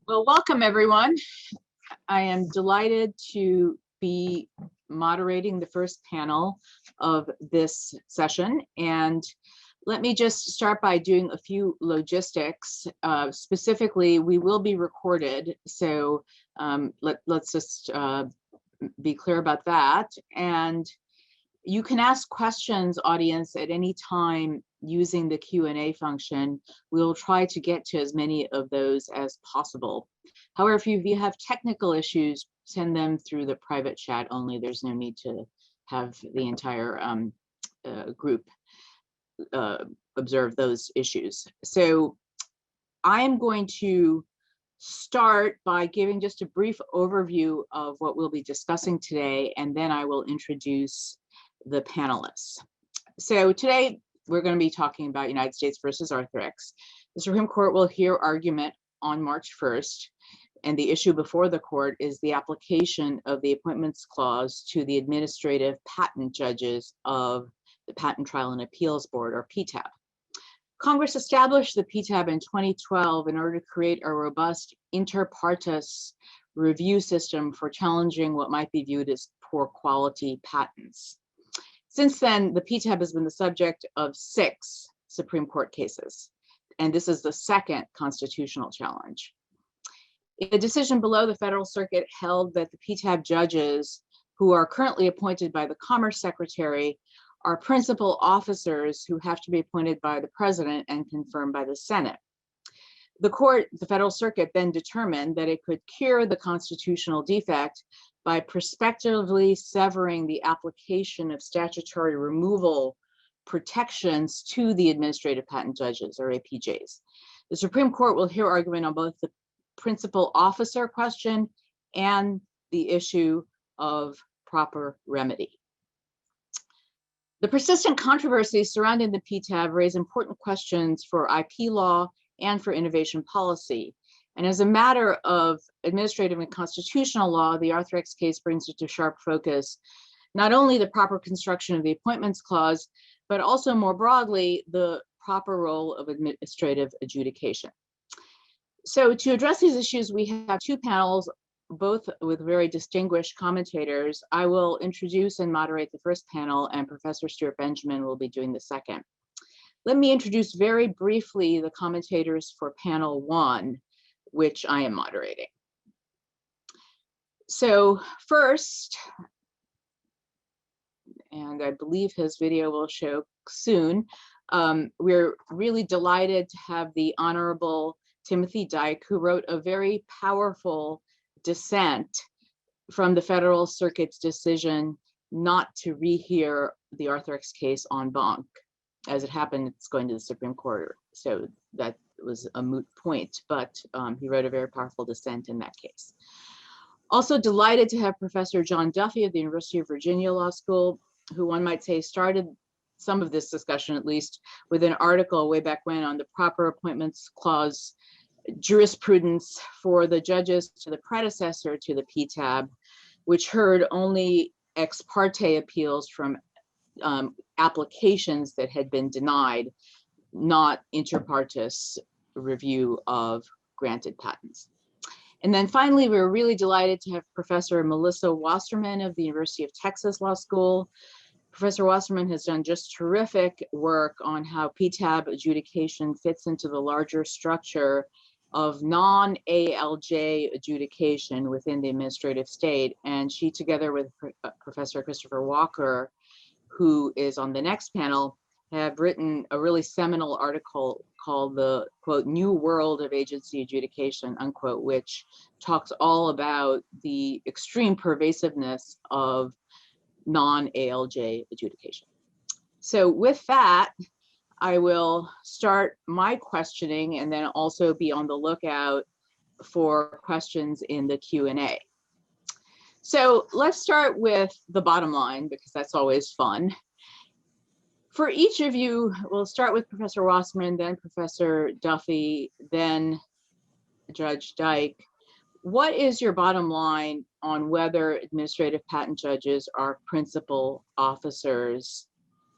Well, welcome everyone. I am delighted to be moderating the first panel of this session. And let me just start by doing a few logistics. Specifically, we will be recorded. So let's just be clear about that. And you can ask questions, audience, at any time using the Q&A function. We'll try to get to as many of those as possible. However, if you have technical issues, send them through the private chat only. There's no need to have the entire group observe those issues. So I'm going to start by giving just a brief overview of what we'll be discussing today, and then I will introduce the panelists. So today we're going to be talking about United States versus Arthrex. The Supreme Court will hear argument on March 1st, and the issue before the court is the application of the Appointments Clause to the administrative patent judges of the Patent Trial and Appeals Board, or PTAB. Congress established the PTAB in 2012 in order to create a robust inter partes review system for challenging what might be viewed as poor quality patents. Since then, the PTAB has been the subject of 6 Supreme Court cases, and this is the second constitutional challenge. In a decision below, the Federal Circuit held that the PTAB judges, who are currently appointed by the Commerce Secretary, are principal officers who have to be appointed by the President and confirmed by the Senate. The Federal Circuit, then determined that it could cure the constitutional defect by prospectively severing the application of statutory removal protections to the administrative patent judges, or APJs. The Supreme Court will hear argument on both the principal officer question and the issue of proper remedy. The persistent controversies surrounding the PTAB raise important questions for IP law and for innovation policy. And as a matter of administrative and constitutional law, the Arthrex case brings into sharp focus not only the proper construction of the Appointments Clause, but also more broadly, the proper role of administrative adjudication. So to address these issues, we have 2 panels, both with very distinguished commentators. I will introduce and moderate the first panel, and Professor Stuart Benjamin will be doing the second. Let me introduce very briefly the commentators for panel 1, which I am moderating. So first, and I believe his video will show soon, we're really delighted to have the Honorable Timothy Dyck, who wrote a very powerful dissent from the Federal Circuit's decision not to rehear the Arthrex case en banc. As it happened, it's going to the Supreme Court, so that was a moot point, but he wrote a very powerful dissent in that case. Also delighted to have Professor John Duffy of the University of Virginia Law School, who one might say started some of this discussion, at least, with an article way back when on the proper Appointments Clause jurisprudence for the judges to the predecessor to the PTAB, which heard only ex parte appeals from applications that had been denied, not inter partes review of granted patents. And then finally, we were really delighted to have Professor Melissa Wasserman of the University of Texas Law School. Professor Wasserman has done just terrific work on how PTAB adjudication fits into the larger structure of non-ALJ adjudication within the administrative state. And she, together with Professor Christopher Walker, who is on the next panel, have written a really seminal article called the, quote, New World of Agency Adjudication, unquote, which talks all about the extreme pervasiveness of non-ALJ adjudication. So with that, I will start my questioning and then also be on the lookout for questions in the Q&A. So let's start with the bottom line, because that's always fun. For each of you, we'll start with Professor Wasserman, then Professor Duffy, then Judge Dyck. What is your bottom line on whether administrative patent judges are principal officers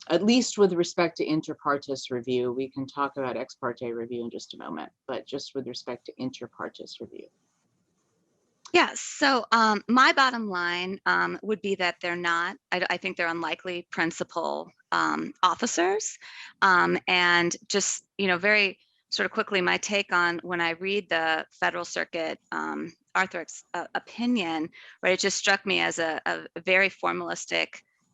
at least with respect to inter partes review. We can talk about ex parte review in just a moment, but just with respect to inter partes review. Yes. So my bottom line would be that they're not, I think they're unlikely principal officers. And just, very sort of quickly, my take on when I read the Federal Circuit Arthur's opinion, right, it just struck me as a very formalistic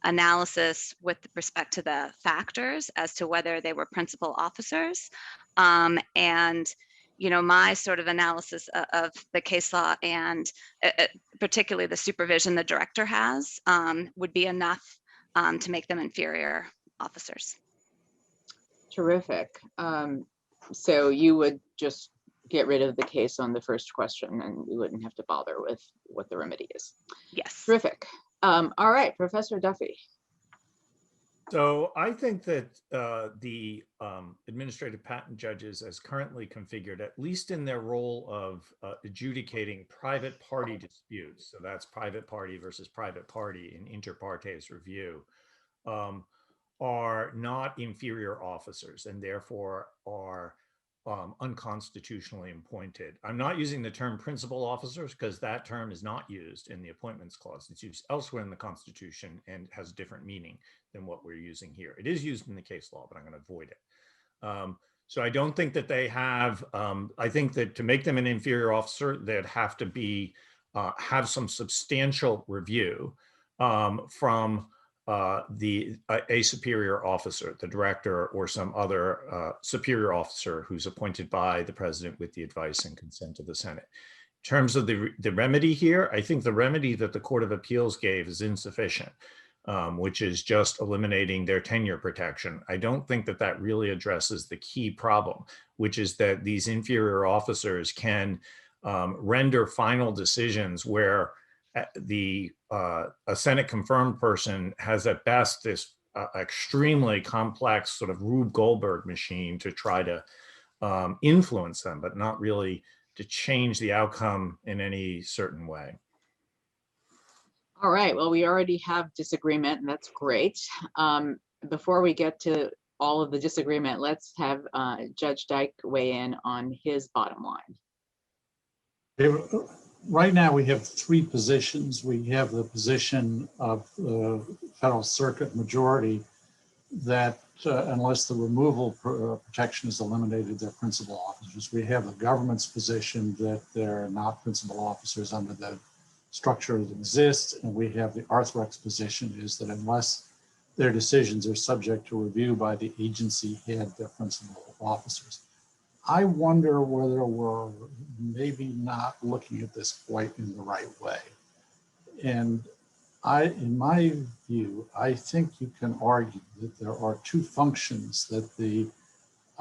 analysis with respect to the factors as to whether they were principal officers. And my sort of analysis of the case law and particularly the supervision the director has would be enough to make them inferior officers. Terrific. So you would just get rid of the case on the first question and we wouldn't have to bother with what the remedy is. Yes. Terrific. All right, Professor Duffy. So I think that the administrative patent judges as currently configured, at least in their role of adjudicating private party disputes, so that's private party versus private party in inter partes review, are not inferior officers and therefore are unconstitutionally appointed. I'm not using the term principal officers because that term is not used in the Appointments Clause. It's used elsewhere in the Constitution and has a different meaning than what we're using here. It is used in the case law, but I'm going to avoid it. So I don't think that they have, I think that to make them an inferior officer, they'd have to be, have some substantial review from a superior officer, the director or some other superior officer who's appointed by the president with the advice and consent of the Senate. In terms of the remedy here, I think the remedy that the Court of Appeals gave is insufficient, which is just eliminating their tenure protection. I don't think that that really addresses the key problem, which is that these inferior officers can render final decisions where a Senate confirmed person has at best this extremely complex sort of Rube Goldberg machine to try to influence them, but not really to change the outcome in any certain way. All right, well, we already have disagreement and that's great. Before we get to all of the disagreement, let's have Judge Dyke weigh in on his bottom line. Right now, we have three positions. We have the position of the Federal Circuit majority that unless the removal protection is eliminated, they're principal officers. We have the government's position that they're not principal officers under the structure that exists. And we have the Arthrex position is that unless their decisions are subject to review by the agency head, they're principal officers. I wonder whether we're maybe not looking at this quite in the right way. And in my view, I think you can argue that there are two functions that the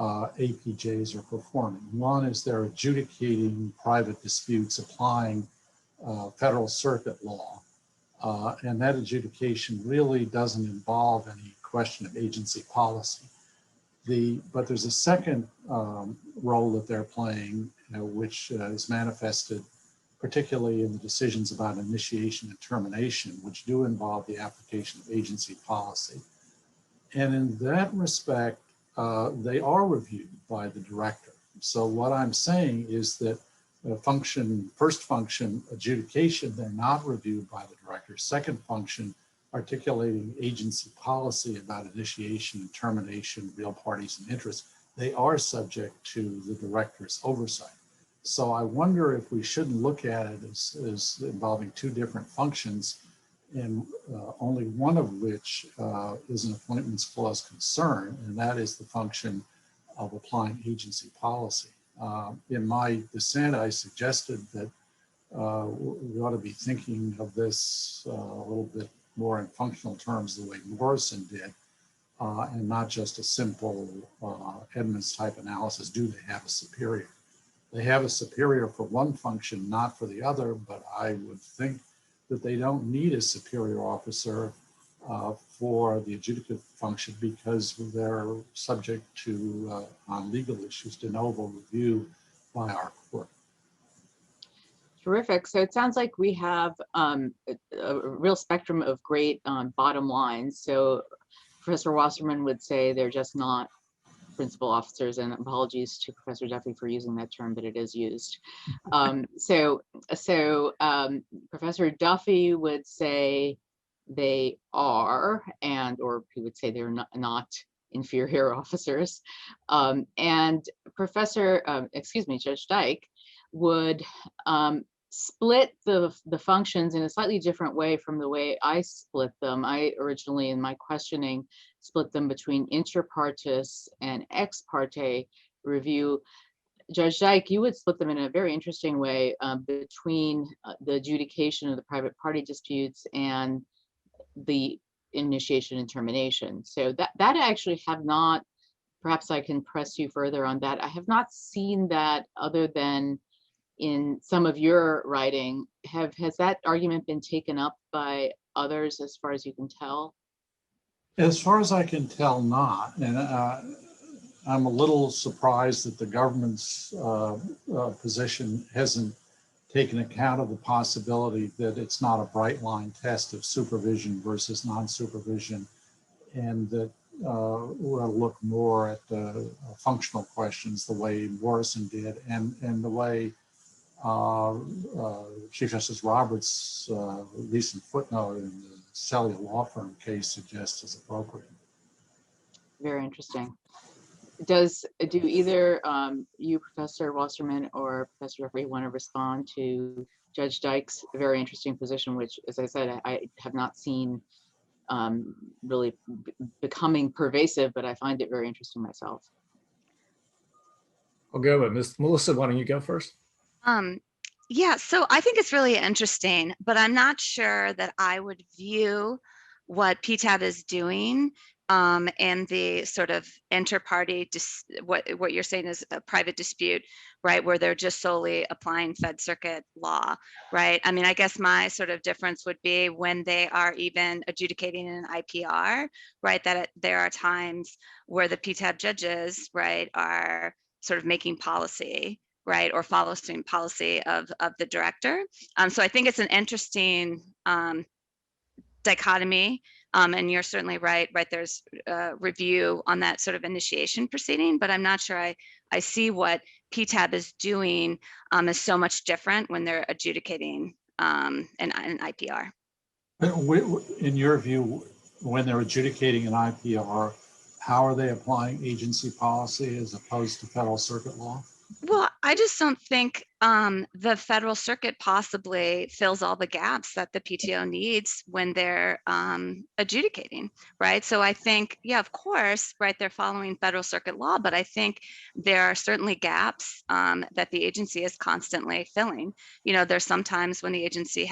APJs are performing. One is they're adjudicating private disputes, applying Federal Circuit law. And that adjudication really doesn't involve any question of agency policy. But there's a second role that they're playing, which is manifested particularly in the decisions about initiation and termination, which do involve the application of agency policy. And in that respect, they are reviewed by the director. So what I'm saying is that first function, adjudication, they're not reviewed by the director. Second function, articulating agency policy about initiation and termination, real parties and interests, they are subject to the director's oversight. So I wonder if we shouldn't look at it as involving two different functions, and only one of which is an Appointments Clause concern, and that is the function of applying agency policy. In my dissent, I suggested that we ought to be thinking of this a little bit more in functional terms the way Morrison did, and not just a simple Edmonds type analysis. Do they have a superior? They have a superior for one function, not for the other, but I would think that they don't need a superior officer for the adjudicative function because they're subject to, on legal issues, de novo review by our court. Terrific. So it sounds like we have a real spectrum of great bottom lines. So Professor Wasserman would say they're just not principal officers, and apologies to Professor Duffy for using that term, but it is used. Professor Duffy would say they are, or he would say they're not inferior officers. And Judge Dyke would split the functions in a slightly different way from the way I split them. I originally, in my questioning, split them between inter partes and ex parte review. Judge Dyke, you would split them in a very interesting way between the adjudication of the private party disputes and the initiation and termination. So that I actually have not, perhaps I can press you further on that. I have not seen that other than in some of your writing. Has that argument been taken up by others as far as you can tell? As far as I can tell, not. And I'm a little surprised that the government's position hasn't taken account of the possibility that it's not a bright line test of supervision versus non-supervision, and that we'll look more at the functional questions the way Morrison did, and the way Chief Justice Roberts' recent footnote in the Celia Law Firm case suggests is appropriate. Very interesting. Do either you, Professor Wasserman, or Professor Duffy, want to respond to Judge Dyke's very interesting position, which, as I said, I have not seen really becoming pervasive, but I find it very interesting myself. I'll go with Ms. Melissa. Why don't you go first? Yeah, so I think it's really interesting, but I'm not sure that I would view what PTAB is doing and the sort of inter-party, what you're saying is a private dispute, right, where they're just solely applying Fed Circuit law, right? I mean, I guess my sort of difference would be when they are even adjudicating an IPR, right, that there are times where the PTAB judges, right, are sort of making policy, right, or following policy of the director. So I think it's an interesting dichotomy, and you're certainly right, there's a review on that sort of initiation proceeding, but I'm not sure I see what PTAB is doing is so much different when they're adjudicating an IPR. In your view, when they're adjudicating an IPR, how are they applying agency policy as opposed to Federal Circuit law? Well, I just don't think the Federal Circuit possibly fills all the gaps that the PTO needs when they're adjudicating, right? So I think, yeah, of course, right, they're following Federal Circuit law, but I think there are certainly gaps that the agency is constantly filling. You know, there's sometimes when the agency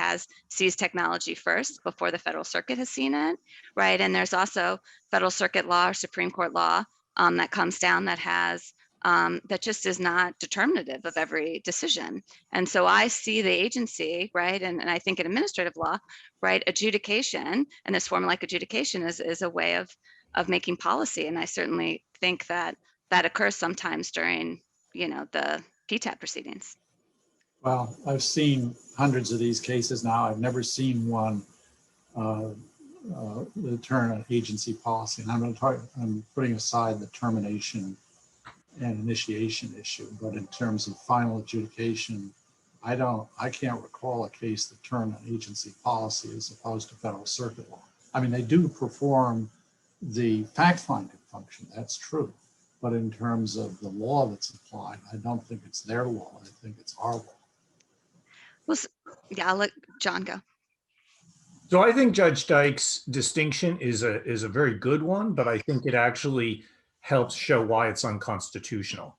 sees technology first before the Federal Circuit has seen it, right? And there's also Federal Circuit law or Supreme Court law that comes down that has that just is not determinative of every decision. And so I see the agency, right, and I think in administrative law, right, adjudication, and this form-like adjudication is a way of making policy. And I certainly think that occurs sometimes during, you know, the PTAB proceedings. Well, I've seen hundreds of these cases now. I've never seen one turn an agency policy. And I'm putting aside the termination and initiation issue, but in terms of final adjudication, I can't recall a case that turned an agency policy as opposed to Federal Circuit law. I mean, they do perform the fact-finding function, that's true, but in terms of the law that's applied, I don't think it's their law, I think it's our law. Well, yeah, I'll let John go. So I think Judge Dyke's distinction is a very good one, but I think it actually helps show why it's unconstitutional.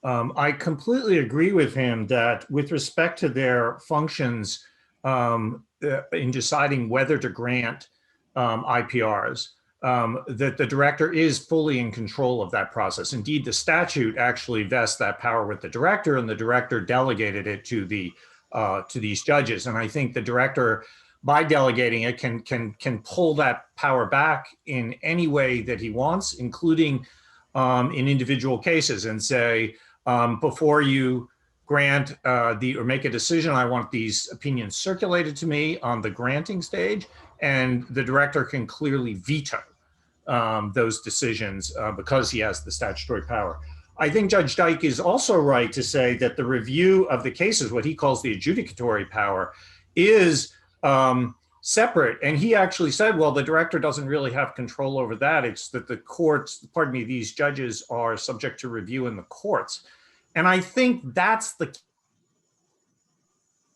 I completely agree with him that with respect to their functions in deciding whether to grant IPRs, that the director is fully in control of that process. Indeed, the statute actually vests that power with the director, and the director delegated it to these judges. And I think the director, by delegating it, can pull that power back in any way that he wants, including in individual cases, and say, before you grant or make a decision, I want these opinions circulated to me on the granting stage, and the director can clearly veto those decisions because he has the statutory power. I think Judge Dyke is also right to say that the review of the cases, what he calls the adjudicatory power, is separate. And he actually said, well, the director doesn't really have control over that. It's that the courts, pardon me, these judges are subject to review in the courts. And I think that's the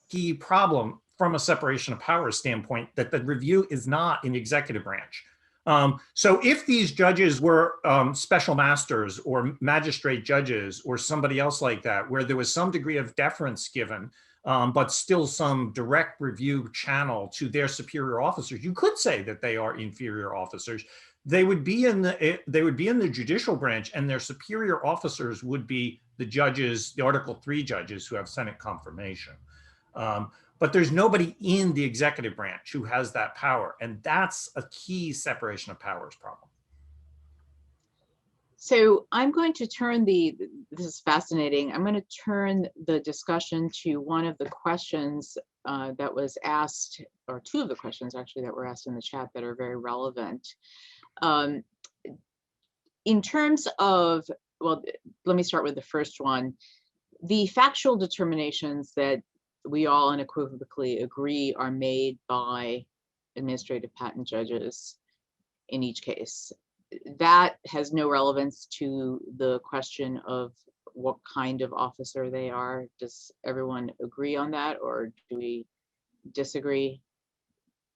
key problem from a separation of powers standpoint, that the review is not in the executive branch. So if these judges were special masters or magistrate judges or somebody else like that, where there was some degree of deference given, but still some direct review channel to their superior officers, you could say that they are inferior officers. They would be in the judicial branch, and their superior officers would be the judges, the Article 3 judges who have Senate confirmation. But there's nobody in the executive branch who has that power. And that's a key separation of powers problem. So I'm going to turn this is fascinating. I'm going to turn the discussion to one of the questions that was asked, or two of the questions actually that were asked in the chat that are very relevant. In terms of, well, let me start with the first one. The factual determinations that we all unequivocally agree are made by administrative patent judges in each case. That has no relevance to the question of what kind of officer they are. Does everyone agree on that, or do we disagree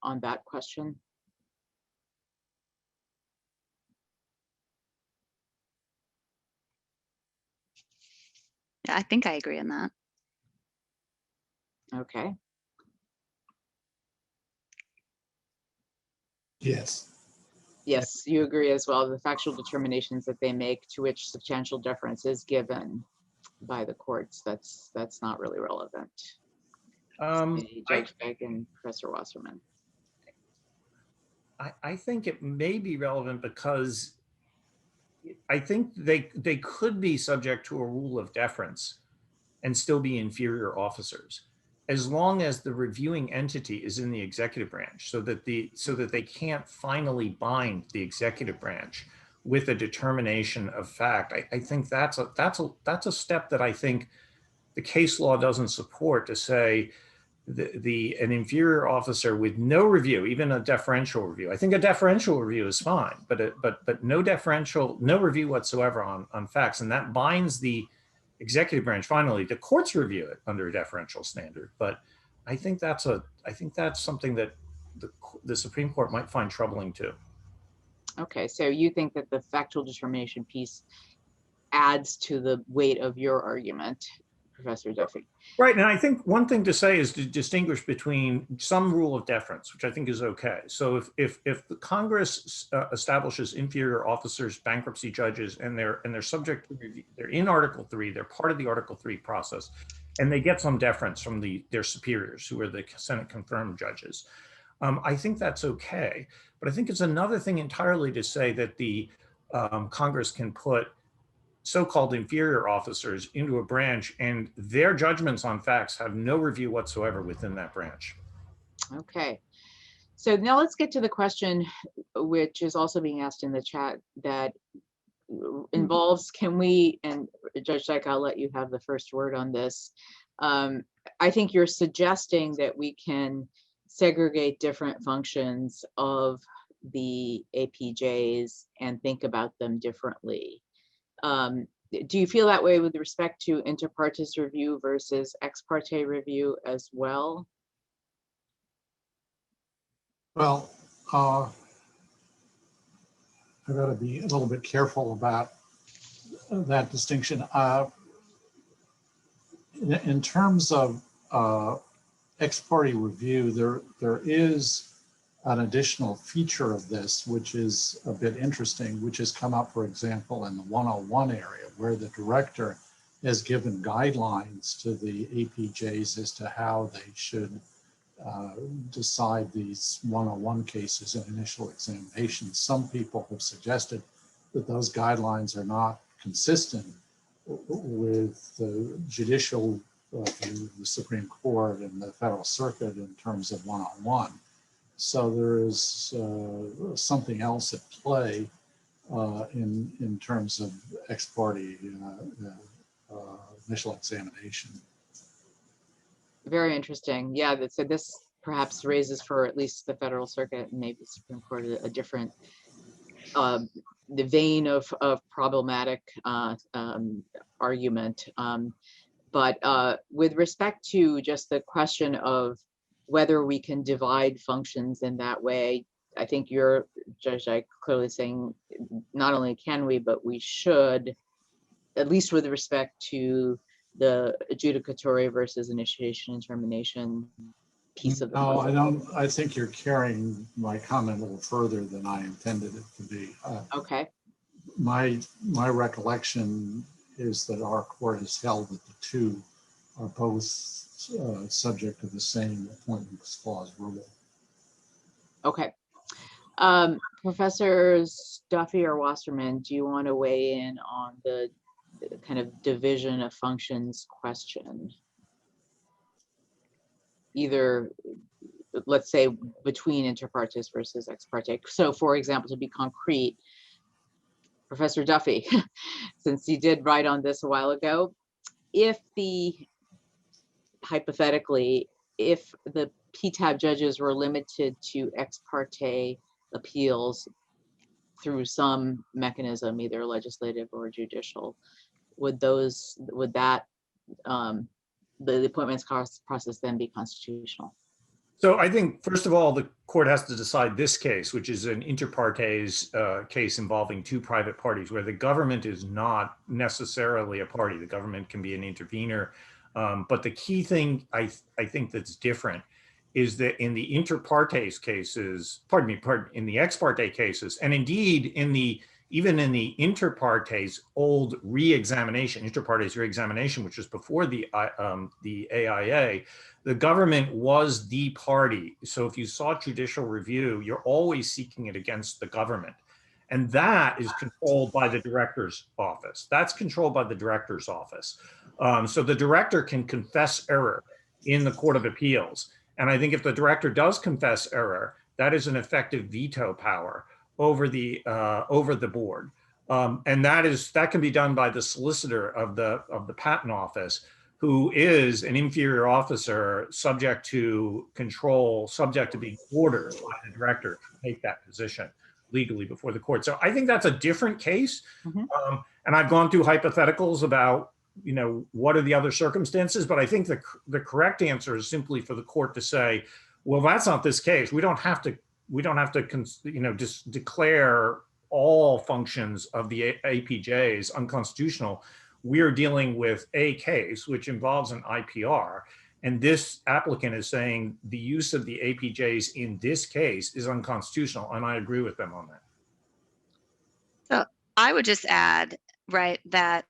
on that question? Yeah, I think I agree on that. Okay. Yes. Yes, you agree as well. The factual determinations that they make, to which substantial deference is given by the courts, that's not really relevant. Judge Beck and Professor Wasserman. I think it may be relevant because I think they could be subject to a rule of deference and still be inferior officers, as long as the reviewing entity is in the executive branch, so that they can't finally bind the executive branch with a determination of fact. I think that's a step that I think the case law doesn't support, to say an inferior officer with no review, even a deferential review. I think a deferential review is fine, but no review whatsoever on facts, and that binds the executive branch. Finally, the courts review it under a deferential standard. But I think that's something that the Supreme Court might find troubling too. Okay, so you think that the factual determination piece adds to the weight of your argument, Professor Duffy? Right, and I think one thing to say is to distinguish between some rule of deference, which I think is okay. So if the Congress establishes inferior officers, bankruptcy judges, and they're subject to review, they're in Article 3, they're part of the Article 3 process, and they get some deference from their superiors, who are the Senate confirmed judges. I think that's okay, but I think it's another thing entirely to say that the Congress can put so-called inferior officers into a branch, and their judgments on facts have no review whatsoever within that branch. Okay, so now let's get to the question, which is also being asked in the chat, that involves, can we, and Judge Dyke, I'll let you have the first word on this. I think you're suggesting that we can segregate different functions of the APJs and think about them differently. Do you feel that way with respect to inter partes review versus ex parte review as well? Well, I've got to be a little bit careful about that distinction. In terms of ex parte review, there is an additional feature of this, which is a bit interesting, which has come up, for example, in the 101 area, where the director has given guidelines to the APJs as to how they should decide these 101 cases in initial examinations. Some people have suggested that those guidelines are not consistent with the judicial view of the Supreme Court and the Federal Circuit in terms of 101. So there is something else at play in terms of ex parte initial examination. Very interesting. Yeah, so this perhaps raises for at least the Federal Circuit and maybe Supreme Court a different the vein of problematic argument. But with respect to just the question of whether we can divide functions in that way, I think you're, Judge, clearly saying not only can we, but we should, at least with respect to the adjudicatory versus initiation and termination piece of the No, puzzle. I don't. I think you're carrying my comment a little further than I intended it to be. Okay. My recollection is that our court has held that the two are both subject to the same appointments clause rule. Okay. Professors Duffy or Wasserman, do you want to weigh in on the kind of division of functions question? Either, let's say, between inter partes versus ex parte. So for example, to be concrete, Professor Duffy, since you did write on this a while ago, hypothetically, if the PTAB judges were limited to ex parte appeals through some mechanism, either legislative or judicial, would that the appointments process then be constitutional? So I think, first of all, the court has to decide this case, which is an inter partes case involving two private parties where the government is not necessarily a party. The government can be an intervener. But the key thing I think that's different is that in the inter partes cases, in the ex parte cases, and indeed even in the inter partes old inter partes re-examination, which was before the AIA, the government was the party. So if you sought judicial review, you're always seeking it against the government. And that is controlled by the director's office. That's controlled by the director's office. So the director can confess error in the Court of Appeals. And I think if the director does confess error, that is an effective veto power over the board. And that can be done by the solicitor of the patent office, who is an inferior officer subject to control, subject to being ordered by the director to take that position legally before the court. So I think that's a different case. Mm-hmm. And I've gone through hypotheticals about, what are the other circumstances? But I think the correct answer is simply for the court to say, well, that's not this case. We don't have to just declare all functions of the APJs unconstitutional. We're dealing with a case which involves an IPR. And this applicant is saying the use of the APJs in this case is unconstitutional. And I agree with them on that. So I would just add, right, that,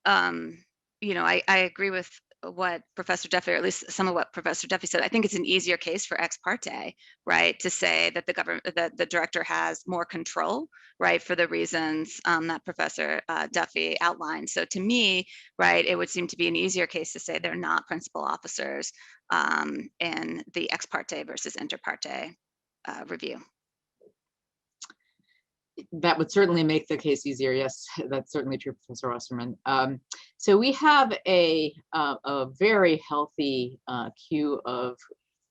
I agree with what Professor Duffy, or at least some of what Professor Duffy said. I think it's an easier case for ex parte, right, to say that the director has more control, right, for the reasons that Professor Duffy outlined. So to me, right, it would seem to be an easier case to say they're not principal officers in the ex parte versus inter parte review. That would certainly make the case easier. Yes, that's certainly true, Professor Wasserman. So we have a very healthy queue of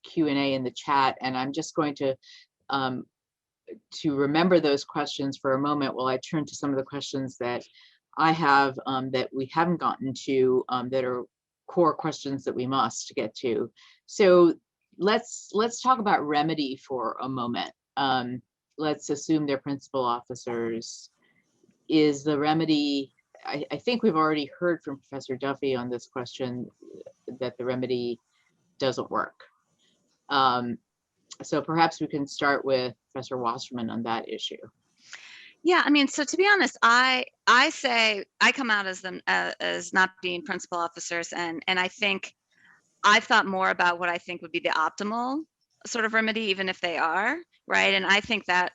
Q&A in the chat, and I'm just going to remember those questions for a moment while I turn to some of the questions that I have that we haven't gotten to, that are core questions that we must get to. So let's talk about remedy for a moment. Let's assume they're principal officers. Is the remedy, I think we've already heard from Professor Duffy on this question that the remedy doesn't work. So perhaps we can start with Professor Wasserman on that issue. Yeah, I mean, so to be honest, I say I come out as them as not being principal officers, and I think I've thought more about what I think would be the optimal sort of remedy, even if they are, right? And I think that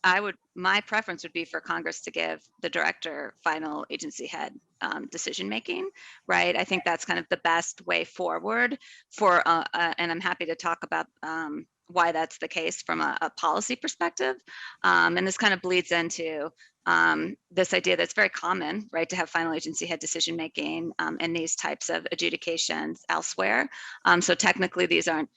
my preference would be for Congress to give the director final agency head decision making, right? I think that's kind of the best way forward for, and I'm happy to talk about why that's the case from a policy perspective. And this kind of bleeds into this idea that's very common, right, to have final agency head decision making in these types of adjudications elsewhere. So technically, these aren't,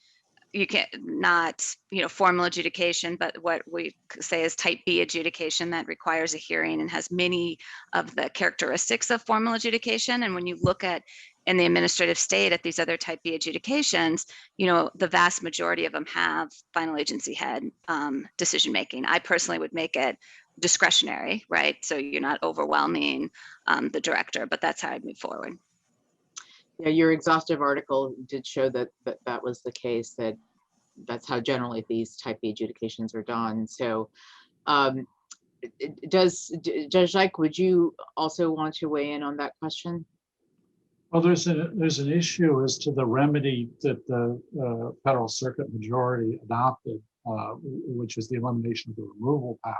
you can't, not, you know, formal adjudication, but what we say is type B adjudication that requires a hearing and has many of the characteristics of formal adjudication. And when you look at in the administrative state at these other type B adjudications, you know, the vast majority of them have final agency head decision making. I personally would make it discretionary, right? So you're not overwhelming the director, but that's how I'd move forward. Yeah, your exhaustive article did show that that was the case, that that's how generally these type B adjudications are done. So Judge Dyke, would you also want to weigh in on that question? Well, there's an issue as to the remedy that the Federal Circuit majority adopted, which is the elimination of the removal power,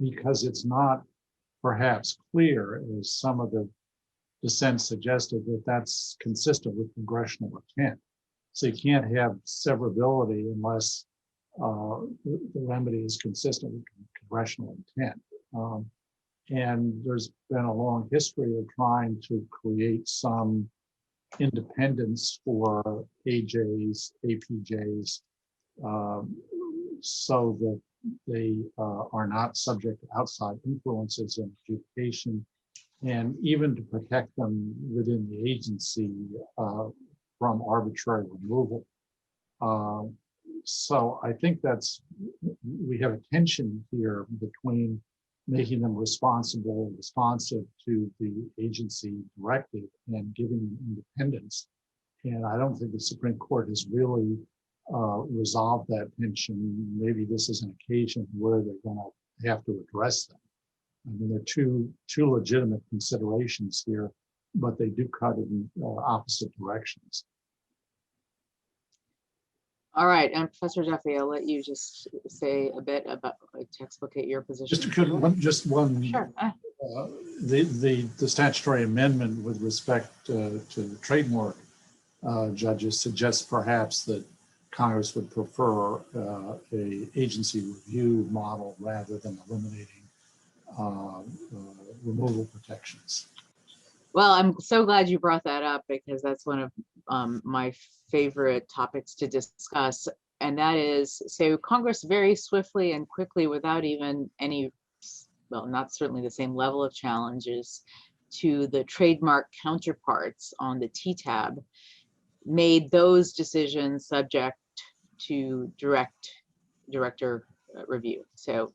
because it's not perhaps clear, as some of the dissent suggested, that that's consistent with congressional intent. So you can't have severability unless the remedy is consistent with congressional intent. And there's been a long history of trying to create some independence for AJs, APJs, so that they are not subject to outside influences in adjudication, and even to protect them within the agency from arbitrary removal. So I think we have a tension here between making them responsive to the agency directive and giving them independence. And I don't think the Supreme Court has really resolved that tension. Maybe this is an occasion where they're going to have to address them. I mean, there are two legitimate considerations here, but they do cut in opposite directions. All right, and Professor Duffy, I'll let you just say a bit about, to explicate your position. Just one. Sure. The statutory amendment with respect to the trademark judges suggests perhaps that Congress would prefer a agency review model rather than eliminating removal protections. Well, I'm so glad you brought that up, because that's one of my favorite topics to discuss. And that is, so Congress very swiftly and quickly, without even any, well, not certainly the same level of challenges to the trademark counterparts on the TTAB, made those decisions subject to director review. So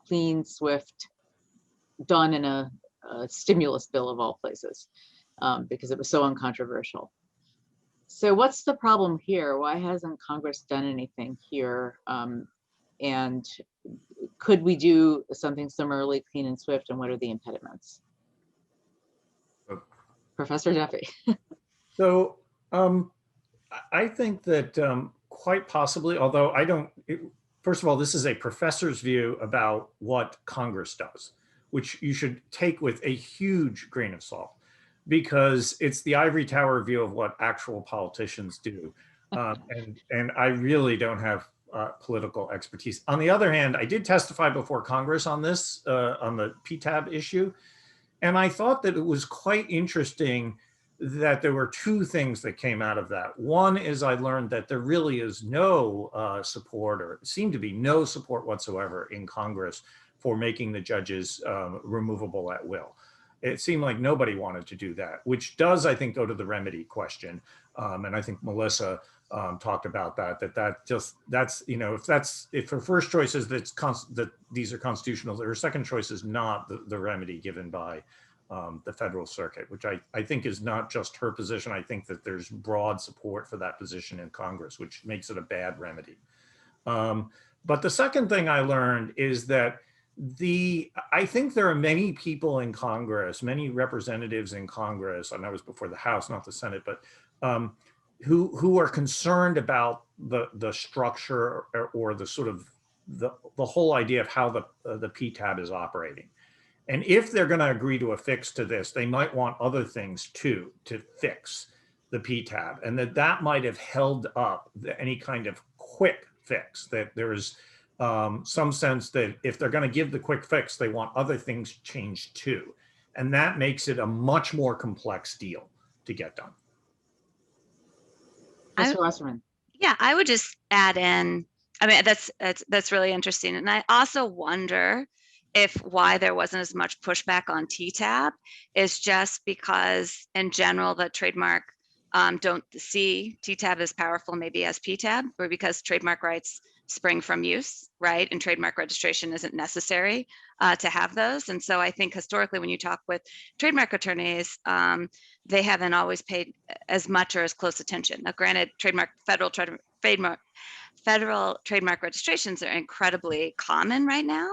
clean, swift, done in a stimulus bill of all places, because it was so uncontroversial. So what's the problem here? Why hasn't Congress done anything here? And could we do something similarly clean and swift, and what are the impediments? Professor Duffy. So I think that quite possibly, although I don't, first of all, this is a professor's view about what Congress does, which you should take with a huge grain of salt, because it's the ivory tower view of what actual politicians do. And I really don't have political expertise. On the other hand, I did testify before Congress on this, on the PTAB issue. And I thought that it was quite interesting that there were two things that came out of that. One is I learned that there really is no support, or seemed to be no support whatsoever in Congress for making the judges removable at will. It seemed like nobody wanted to do that, which does, I think, go to the remedy question. And I think Melissa talked about that's, you know, if her first choice is that these are constitutional, her second choice is not the remedy given by the Federal Circuit, which I think is not just her position. I think that there's broad support for that position in Congress, which makes it a bad remedy. But the second thing I learned is that I think there are many people in Congress, many representatives in Congress, and that was before the House, not the Senate, but who are concerned about the structure or the sort of the whole idea of how the PTAB is operating. And if they're going to agree to a fix to this, they might want other things too to fix. the PTAB, and that might have held up any kind of quick fix, that there is some sense that if they're going to give the quick fix, they want other things changed too. And that makes it a much more complex deal to get done. Mr. Wasserman. Yeah, I would just add in, I mean, that's really interesting. And I also wonder if why there wasn't as much pushback on TTAB is just because in general, the trademark don't see TTAB as powerful maybe as PTAB, or because trademark rights spring from use, right? And trademark registration isn't necessary to have those. And so I think historically, when you talk with trademark attorneys, they haven't always paid as much or as close attention. Now, granted, federal trademark registrations are incredibly common right now,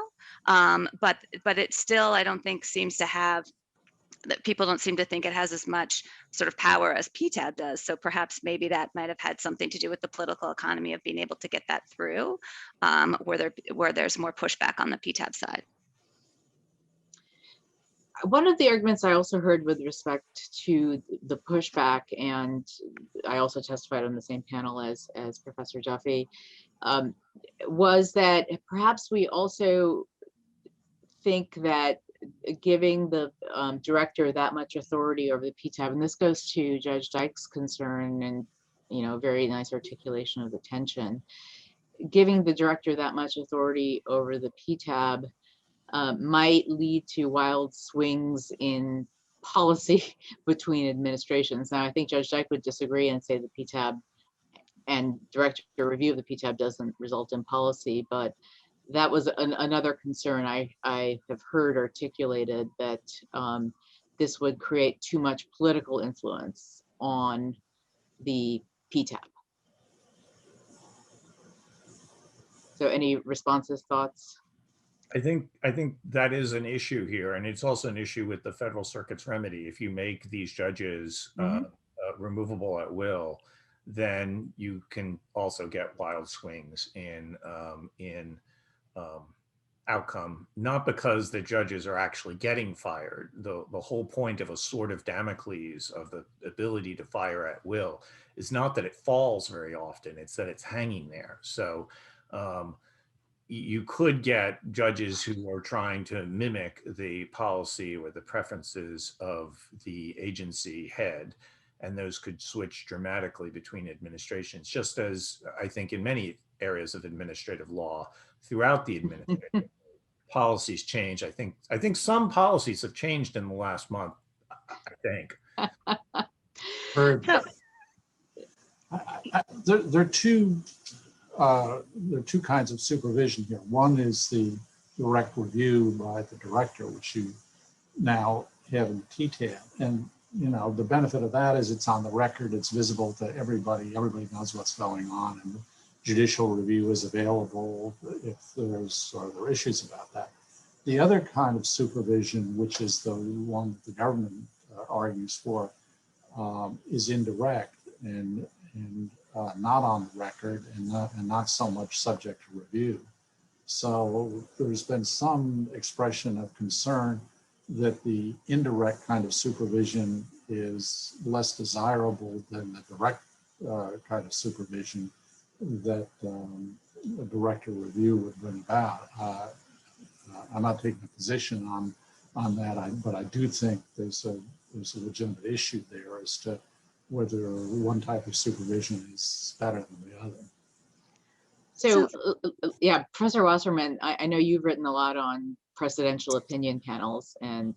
but it still, I don't think, seems to have, that people don't seem to think it has as much sort of power as PTAB does. So perhaps maybe that might have had something to do with the political economy of being able to get that through, where there's more pushback on the PTAB side. One of the arguments I also heard with respect to the pushback, and I also testified on the same panel as Professor Jaffe, was that perhaps we also think that giving the director that much authority over the PTAB, and this goes to Judge Dyke's concern and, very nice articulation of the tension, giving the director that much authority over the PTAB might lead to wild swings in policy between administrations. Now, I think Judge Dyke would disagree and say the PTAB and director review of the PTAB doesn't result in policy, but that was another concern I have heard articulated, that this would create too much political influence on the PTAB. So any responses, thoughts? I think that is an issue here, and it's also an issue with the Federal Circuit's remedy. If you make these judges removable at will, then you can also get wild swings in outcome, not because the judges are actually getting fired. The whole point of a sword of Damocles, of the ability to fire at will, is not that it falls very often, it's that it's hanging there. So you could get judges who are trying to mimic the policy or the preferences of the agency head, and those could switch dramatically between administrations, just as I think in many areas of administrative law throughout the administration, policies change. I think some policies have changed in the last month, I think. There are two kinds of supervision here. One is the direct review by the director, which you now have in TTAB. And the benefit of that is it's on the record, it's visible to everybody, everybody knows what's going on, and judicial review is available if there are issues about that. The other kind of supervision, which is the one that the government argues for, is indirect and not on the record and not so much subject to review. So there's been some expression of concern that the indirect kind of supervision is less desirable than the direct kind of supervision that a director review would bring about. I'm not taking a position on that, but I do think there's a legitimate issue there as to whether one type of supervision is better than the other. So yeah, Professor Wasserman, I know you've written a lot on presidential opinion panels, and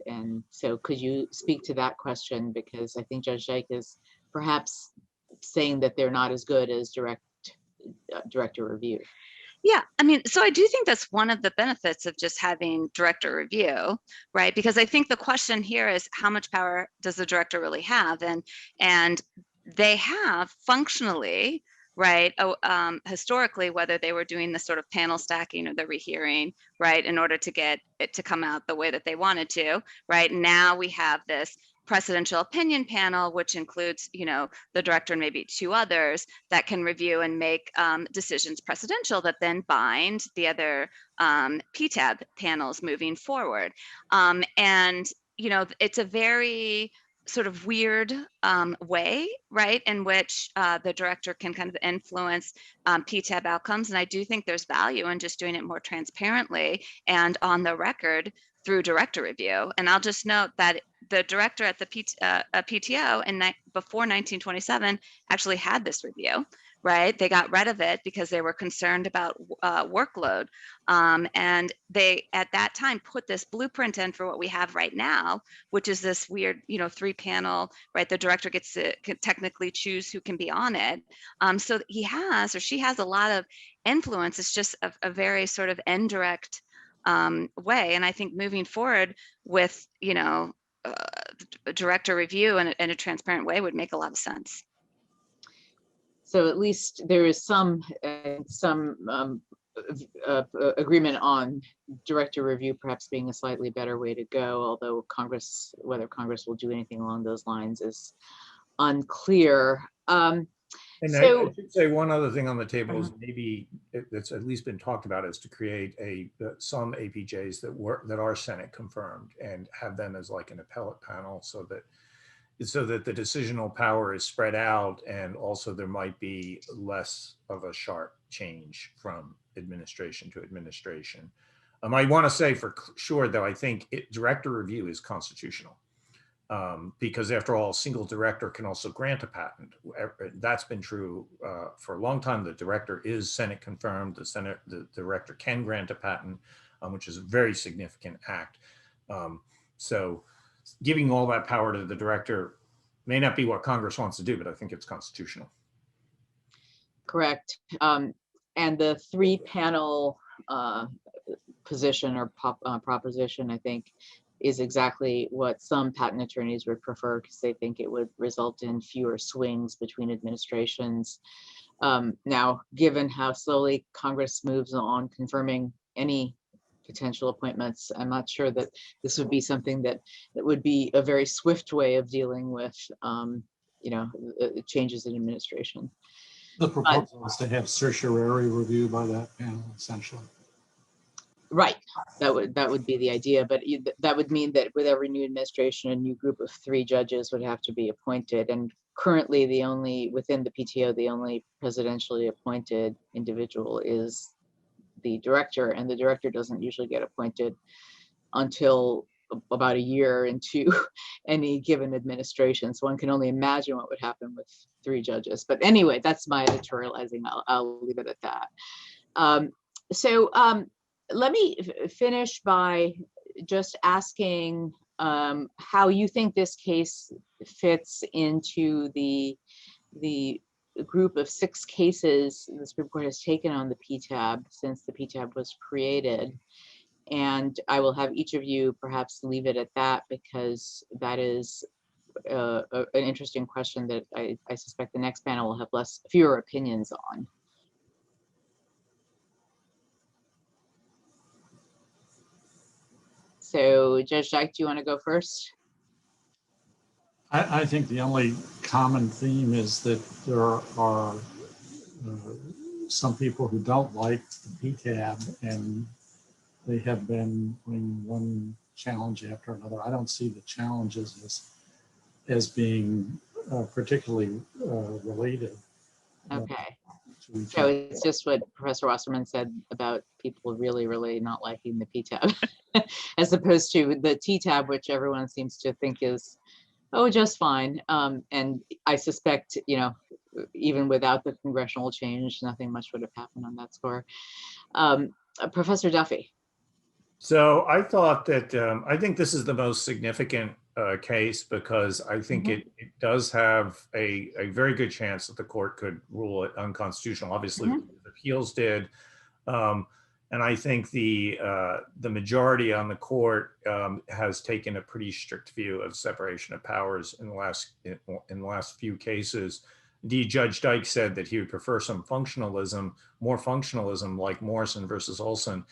so could you speak to that question? Because I think Judge Dyke is perhaps saying that they're not as good as director review. Yeah, I mean, so I do think that's one of the benefits of just having director review, right? Because I think the question here is how much power does the director really have? And they have functionally, right, historically, whether they were doing the sort of panel stacking or the rehearing, right, in order to get it to come out the way that they wanted to, right? Now we have this presidential opinion panel, which includes, the director and maybe two others that can review and make decisions precedential that then bind the other PTAB panels moving forward. And, it's a very sort of weird way, right, in which the director can kind of influence PTAB outcomes. And I do think there's value in just doing it more transparently and on the record through director review. And I'll just note that the director at the PTO before 1927 actually had this review, right? They got rid of it because they were concerned about workload. And they, at that time, put this blueprint in for what we have right now, which is this weird, 3-panel, right? The director gets to technically choose who can be on it. So he has, or she has, a lot of influence. It's just a very sort of indirect way. And I think moving forward with, director review in a transparent way would make a lot of sense. So at least there is some agreement on director review perhaps being a slightly better way to go, although whether Congress will do anything along those lines is unclear. And So- I should say one other thing on the table is maybe it's at least been talked about, is to create some APJs that are Senate confirmed and have them as like an appellate panel, so that the decisional power is spread out, and also there might be less of a sharp change from administration to administration. I want to say for sure, though, I think director review is constitutional. Because after all, a single director can also grant a patent. That's been true for a long time. The director is Senate confirmed. The director can grant a patent, which is a very significant act. So giving all that power to the director may not be what Congress wants to do, but I think it's constitutional. Correct. And the 3-panel position or proposition, I think, is exactly what some patent attorneys would prefer, because they think it would result in fewer swings between administrations. Now, given how slowly Congress moves on confirming any potential appointments, I'm not sure that this would be something that would be a very swift way of dealing with, changes in administration. The proposal is to have certiorari review by that panel, essentially. Right, that would be the idea, but that would mean that with every new administration, a new group of 3 judges would have to be appointed. And currently, within the PTO, the only presidentially appointed individual is the director, and the director doesn't usually get appointed until about a year into any given administration. So one can only imagine what would happen with 3 judges. But anyway, that's my editorializing. I'll leave it at that. Let me finish by just asking how you think this case fits into the group of 6 cases the Supreme Court has taken on the PTAB since the PTAB was created. And I will have each of you perhaps leave it at that, because that is an interesting question that I suspect the next panel will have fewer opinions on. So Judge Dyke, do you want to go first? I think the only common theme is that there are some people who don't like the PTAB, and they have been bringing one challenge after another. I don't see the challenges as being particularly related. Okay. So it's just what Professor Wasserman said about people really, really not liking the PTAB, as opposed to the TTAB, which everyone seems to think is, just fine. And I suspect, even without the congressional change, nothing much would have happened on that score. Professor Duffy. So I thought that I think this is the most significant case, because I think it does have a very good chance that the court could rule it unconstitutional. Obviously, the appeals did, and I think the majority on the court has taken a pretty strict view of separation of powers in the last few cases. Indeed, Judge Dyke said that he would prefer some more functionalism, like Morrison versus Olson.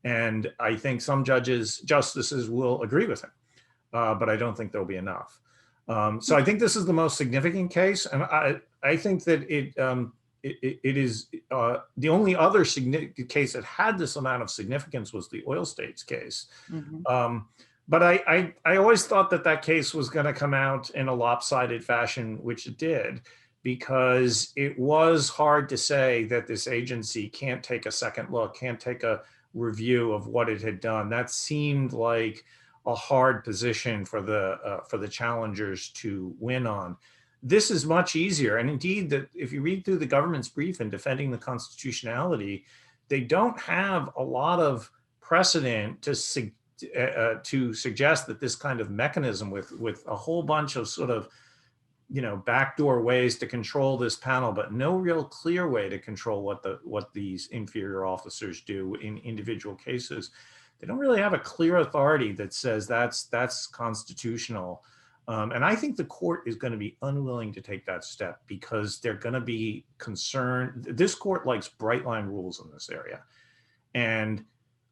And I think some justices will agree with him, but I don't think there'll be enough. So I think this is the most significant case, and I think that it is the only other significant case that had this amount of significance was the oil states case. But I always thought that that case was going to come out in a lopsided fashion, which it did, because it was hard to say that this agency can't take a second look, can't take a review of what it had done. That seemed like a hard position for the challengers to win on. This is much easier. And indeed, that if you read through the government's brief in defending the constitutionality, they don't have a lot of precedent to suggest that this kind of mechanism with a whole bunch of sort of, backdoor ways to control this panel, but no real clear way to control what these inferior officers do in individual cases. They don't really have a clear authority that says that's constitutional. And I think the court is going to be unwilling to take that step because they're going to be concerned. This court likes bright line rules in this area. And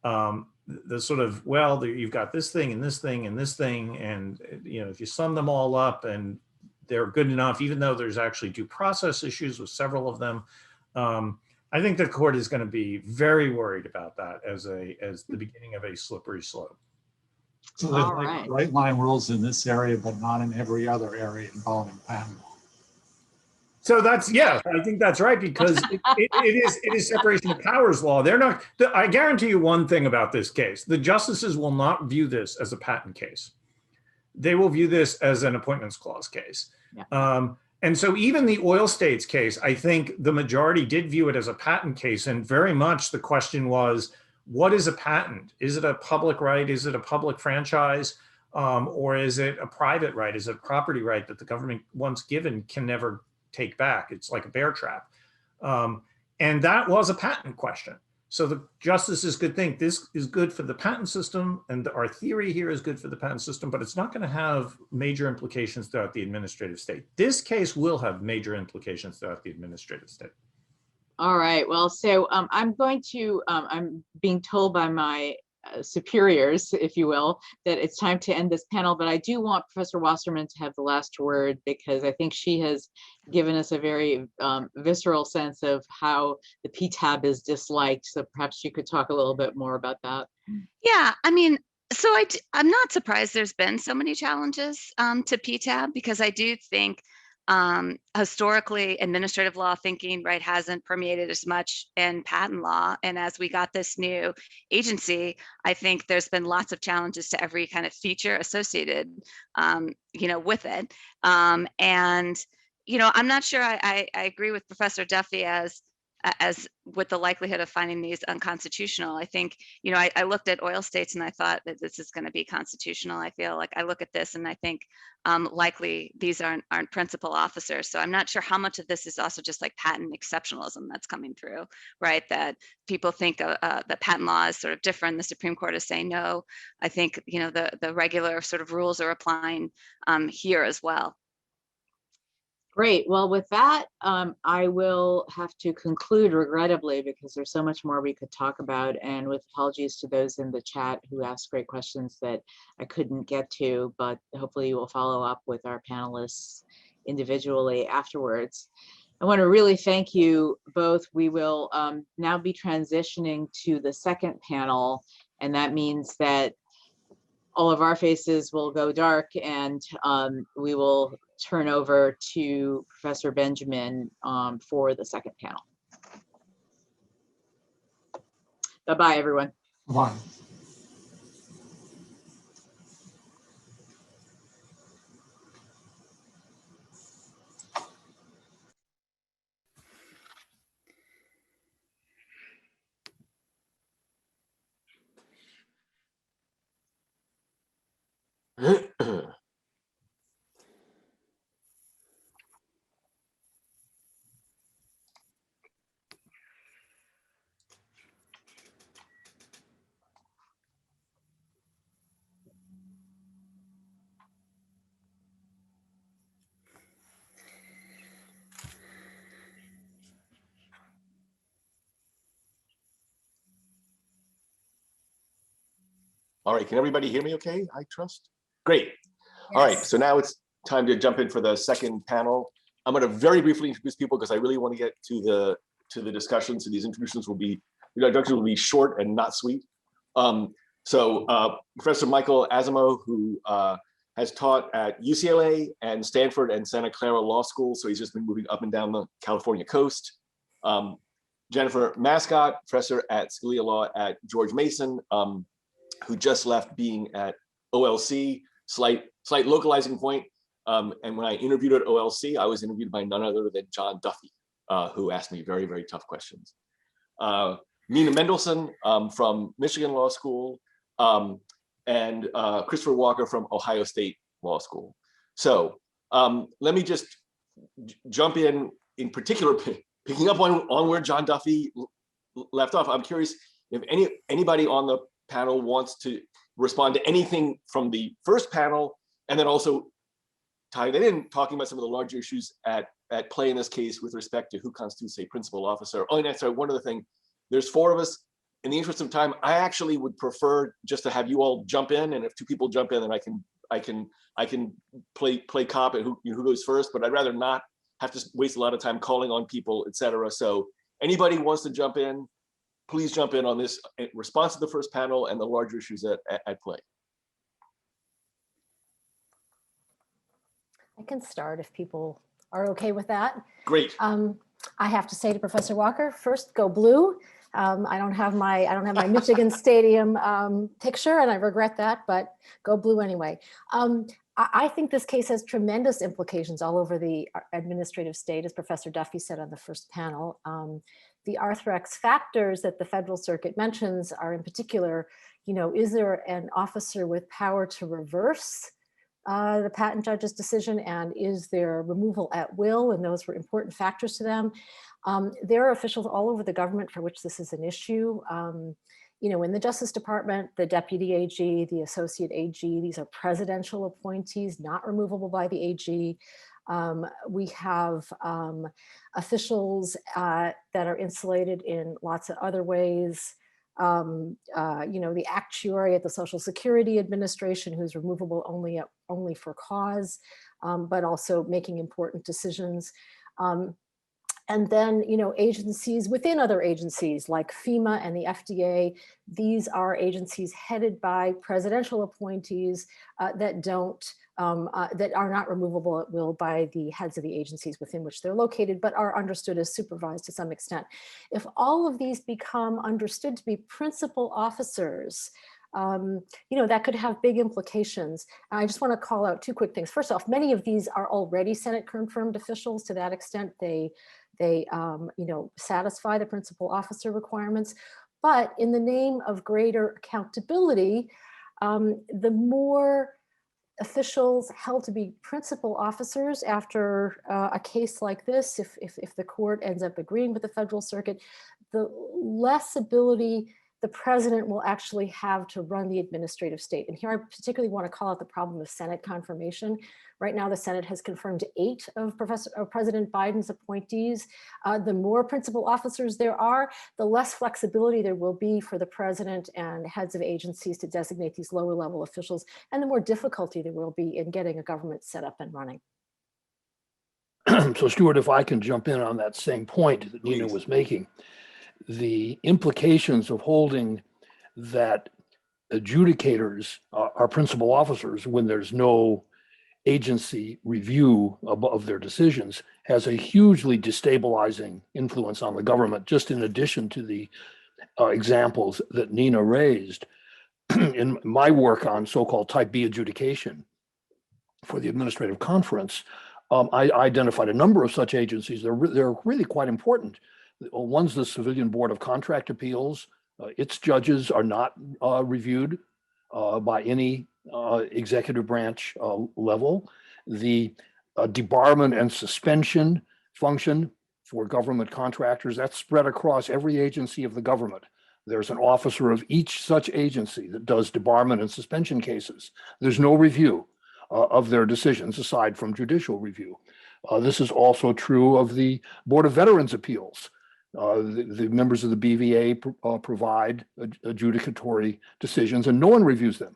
the sort of, well, you've got this thing and this thing and this thing. And, if you sum them all up and they're good enough, even though there's actually due process issues with several of them. I think the court is going to be very worried about that as the beginning of a slippery slope. So there's All like right. bright line rules in this area, but not in every other area involving patent law. So I think that's right, because it is separation of powers law. They're not, I guarantee you one thing about this case: the justices will not view this as a patent case. They will view this as an appointments clause case. Yeah. And so even the oil states case, I think the majority did view it as a patent case. And very much the question was, what is a patent? Is it a public right? Is it a public franchise? Or is it a private right? Is it a property right that the government, once given, can never take back? It's like a bear trap. And that was a patent question. So the justices could think this is good for the patent system, and our theory here is good for the patent system, but it's not going to have major implications throughout the administrative state. This case will have major implications throughout the administrative state. All right. Well, so I'm being told by my superiors, if you will, that it's time to end this panel, but I do want Professor Wasserman to have the last word, because I think she has given us a very visceral sense of how the PTAB is disliked. So perhaps you could talk a little bit more about that. Yeah, I mean, so I'm not surprised there's been so many challenges to PTAB, because I do think historically administrative law thinking, right, hasn't permeated as much in patent law. And as we got this new agency, I think there's been lots of challenges to every kind of feature associated, with it. And, I'm not sure I agree with Professor Duffy as with the likelihood of finding these unconstitutional. I think, I looked at oil states and I thought that this is going to be constitutional. I feel like I look at this and I think likely these aren't principal officers. So I'm not sure how much of this is also just like patent exceptionalism that's coming through, right? That people think that patent law is sort of different. The Supreme Court is saying no. I think, the regular sort of rules are applying here as well. Great. Well, with that, I will have to conclude, regrettably, because there's so much more we could talk about, and with apologies to those in the chat who asked great questions that I couldn't get to, but hopefully you will follow up with our panelists individually afterwards. I want to really thank you both. We will now be transitioning to the second panel, and that means that all of our faces will go dark, and we will turn over to Professor Benjamin for the second panel. Bye-bye, everyone. Bye. All right, can everybody hear me okay, I trust? Great. Yes. All right, so now it's time to jump in for the second panel. I'm going to very briefly introduce people because I really want to get to the discussion. So these introductions will be short and not sweet. So Professor Michael Azzamo, who has taught at UCLA and Stanford and Santa Clara Law School, so he's just been moving up and down the California coast. Jennifer Mascott, professor at Scalia Law at George Mason, who just left being at OLC, slight localizing point. And when I interviewed at OLC, I was interviewed by none other than John Duffy, who asked me very, very tough questions. Nina Mendelsohn from Michigan Law School, and Christopher Walker from Ohio State Law School. So let me just jump in particular, picking up on where John Duffy left off. I'm curious if anybody on the panel wants to respond to anything from the first panel, and then also tie that in, talking about some of the larger issues at play in this case with respect to who constitutes a principal officer. Oh, and sorry, one other thing. There's 4 of us. In the interest of time, I actually would prefer just to have you all jump in, and if 2 people jump in, then I can play cop and who goes first. But I'd rather not have to waste a lot of time calling on people, etc. So anybody wants to jump in, please jump in on this in response to the first panel and the larger issues at play. I can start if people are okay with that. Great. I have to say to Professor Walker, first, go blue. I don't have my Michigan Stadium picture, and I regret that, but go blue anyway. I think this case has tremendous implications all over the administrative state, as Professor Duffy said on the first panel. The Arthrex factors that the Federal Circuit mentions are in particular, is there an officer with power to reverse the patent judge's decision, and is there removal at will? And those were important factors to them. There are officials all over the government for which this is an issue. In the Justice Department, the Deputy AG, the Associate AG, these are presidential appointees, not removable by the AG. We have officials that are insulated in lots of other ways. The actuary at the Social Security Administration, who's removable only for cause, but also making important decisions. And then, agencies within other agencies like FEMA and the FDA, these are agencies headed by presidential appointees that are not removable at will by the heads of the agencies within which they're located, but are understood as supervised to some extent. If all of these become understood to be principal officers, that could have big implications. I just want to call out 2 quick things. First off, many of these are already Senate confirmed officials. To that extent, they satisfy the principal officer requirements. But in the name of greater accountability, the more officials held to be principal officers after a case like this, if the court ends up agreeing with the Federal Circuit, the less ability the president will actually have to run the administrative state. And here I particularly want to call out the problem of Senate confirmation. Right now, the Senate has confirmed 8 of President Biden's appointees. The more principal officers there are, the less flexibility there will be for the president and heads of agencies to designate these lower level officials, and the more difficulty there will be in getting a government set up and running. So Stuart, if I can jump in on that same point that Nina was making, the implications of holding that adjudicators are principal officers when there's no agency review of their decisions has a hugely destabilizing influence on the government, just in addition to the examples that Nina raised. In my work on so-called type B adjudication for the administrative conference, I identified a number of such agencies. They're really quite important. One's the Civilian Board of Contract Appeals. Its judges are not reviewed by any executive branch level. The debarment and suspension function for government contractors, that's spread across every agency of the government. There's an officer of each such agency that does debarment and suspension cases. There's no review of their decisions aside from judicial review. This is also true of the Board of Veterans Appeals. The members of the BVA provide adjudicatory decisions, and no one reviews them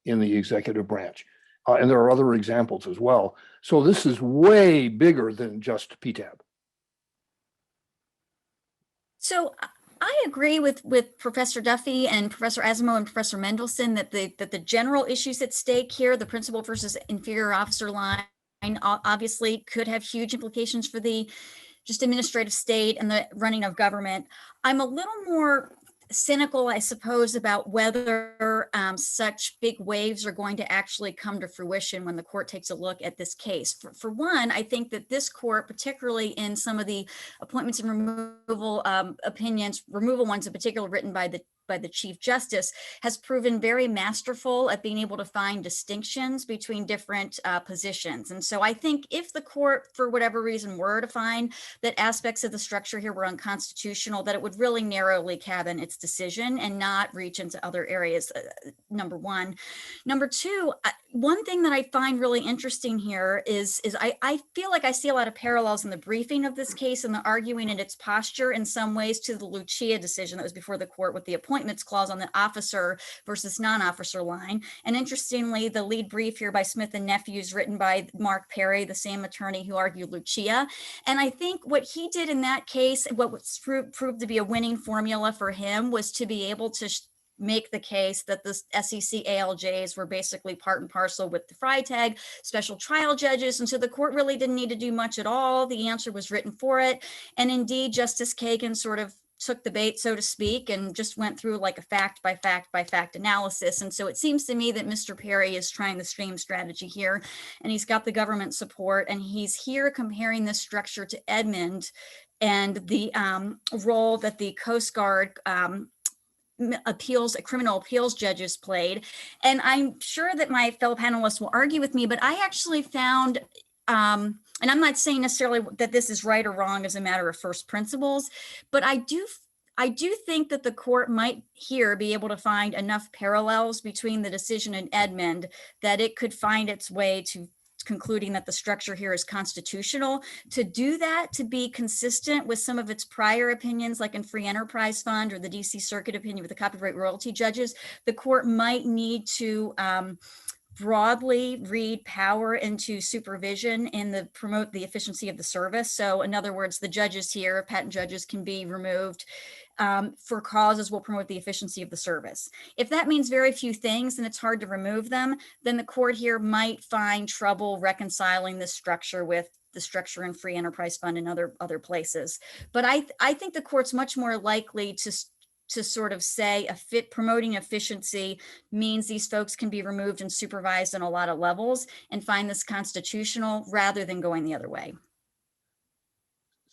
in the executive branch. And there are other examples as well. So this is way bigger than just PTAB. So I agree with Professor Duffy and Professor Asimo and Professor Mendelson that the general issues at stake here, the principal versus inferior officer line, obviously could have huge implications for the just administrative state and the running of government. I'm a little more cynical, I suppose, about whether such big waves are going to actually come to fruition when the court takes a look at this case. For one, I think that this court, particularly in some of the appointments and removal opinions, removal ones in particular written by the Chief Justice, has proven very masterful at being able to find distinctions between different positions. And so I think if the court, for whatever reason, were to find that aspects of the structure here were unconstitutional, that it would really narrowly cabin its decision and not reach into other areas, number one. Number two, one thing that I find really interesting here is I feel like I see a lot of parallels in the briefing of this case and the arguing and its posture in some ways to the Lucia decision that was before the court with the appointments clause on the officer versus non-officer line. And interestingly, the lead brief here by Smith and Nephews, written by Mark Perry, the same attorney who argued Lucia. And I think what he did in that case, what was proved to be a winning formula for him, was to be able to make the case that the SEC ALJs were basically part and parcel with the Freitag special trial judges. And so the court really didn't need to do much at all. The answer was written for it. And indeed, Justice Kagan sort of took the bait, so to speak, and just went through like a fact by fact by fact analysis. And so it seems to me that Mr. Perry is trying the stream strategy here, and he's got the government support, and he's here comparing this structure to Edmund and the role that the Coast Guard criminal appeals judges played. And I'm sure that my fellow panelists will argue with me, but I actually found, and I'm not saying necessarily that this is right or wrong as a matter of first principles, but I do think that the court might here be able to find enough parallels between the decision in Edmund that it could find its way to concluding that the structure here is constitutional. To do that, to be consistent with some of its prior opinions, like in Free Enterprise Fund or the DC Circuit opinion with the copyright royalty judges, the court might need to broadly read power into supervision in the promote the efficiency of the service. So in other words, the judges here, patent judges, can be removed for causes will promote the efficiency of the service. If that means very few things and it's hard to remove them, then the court here might find trouble reconciling this structure with the structure in Free Enterprise Fund and other places. But I think the court's much more likely to sort of say promoting efficiency means these folks can be removed and supervised on a lot of levels and find this constitutional rather than going the other way.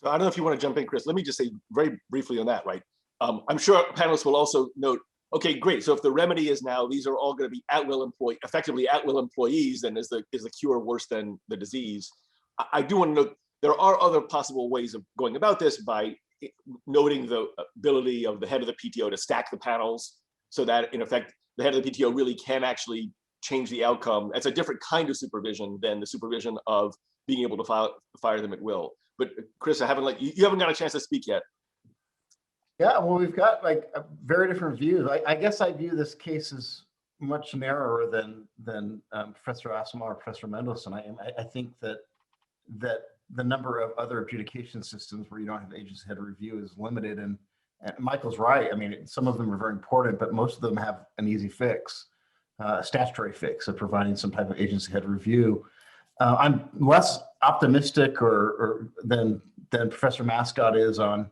So I don't know if you want to jump in, Chris. Let me just say very briefly on that, right? I'm sure panelists will also note, okay, great. So if the remedy is now these are all going to be effectively at-will employees, then is the cure worse than the disease? I do want to note there are other possible ways of going about this by noting the ability of the head of the PTO to stack the panels so that in effect, the head of the PTO really can actually change the outcome. It's a different kind of supervision than the supervision of being able to fire them at will. But Chris, you haven't got a chance to speak yet. Yeah, well, we've got like a very different views. I guess I view this case as much narrower than Professor Asimo or Professor Mendelson. I think that the number of other adjudication systems where you don't have agency head review is limited, and Michael's right. I mean, some of them are very important, but most of them have an easy fix, a statutory fix of providing some type of agency head review. I'm less optimistic than Professor Mascott is on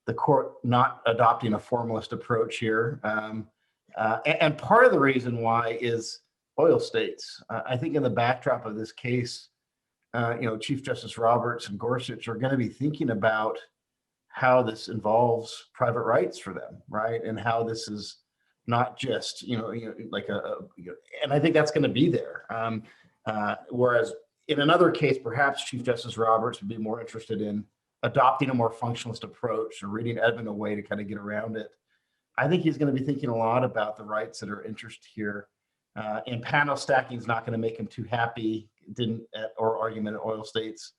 the court not adopting a formalist approach here. And part of the reason why is oil states. I think in the backdrop of this case, Chief Justice Roberts and Gorsuch are going to be thinking about how this involves private rights for them, right? And how this is not just, and I think that's going to be there. Whereas in another case, perhaps Chief Justice Roberts would be more interested in adopting a more functionalist approach or reading Edmund a way to kind of get around it. I think he's going to be thinking a lot about the rights that are interested here. And panel stacking is not going to make him too happy, or argument at oil states.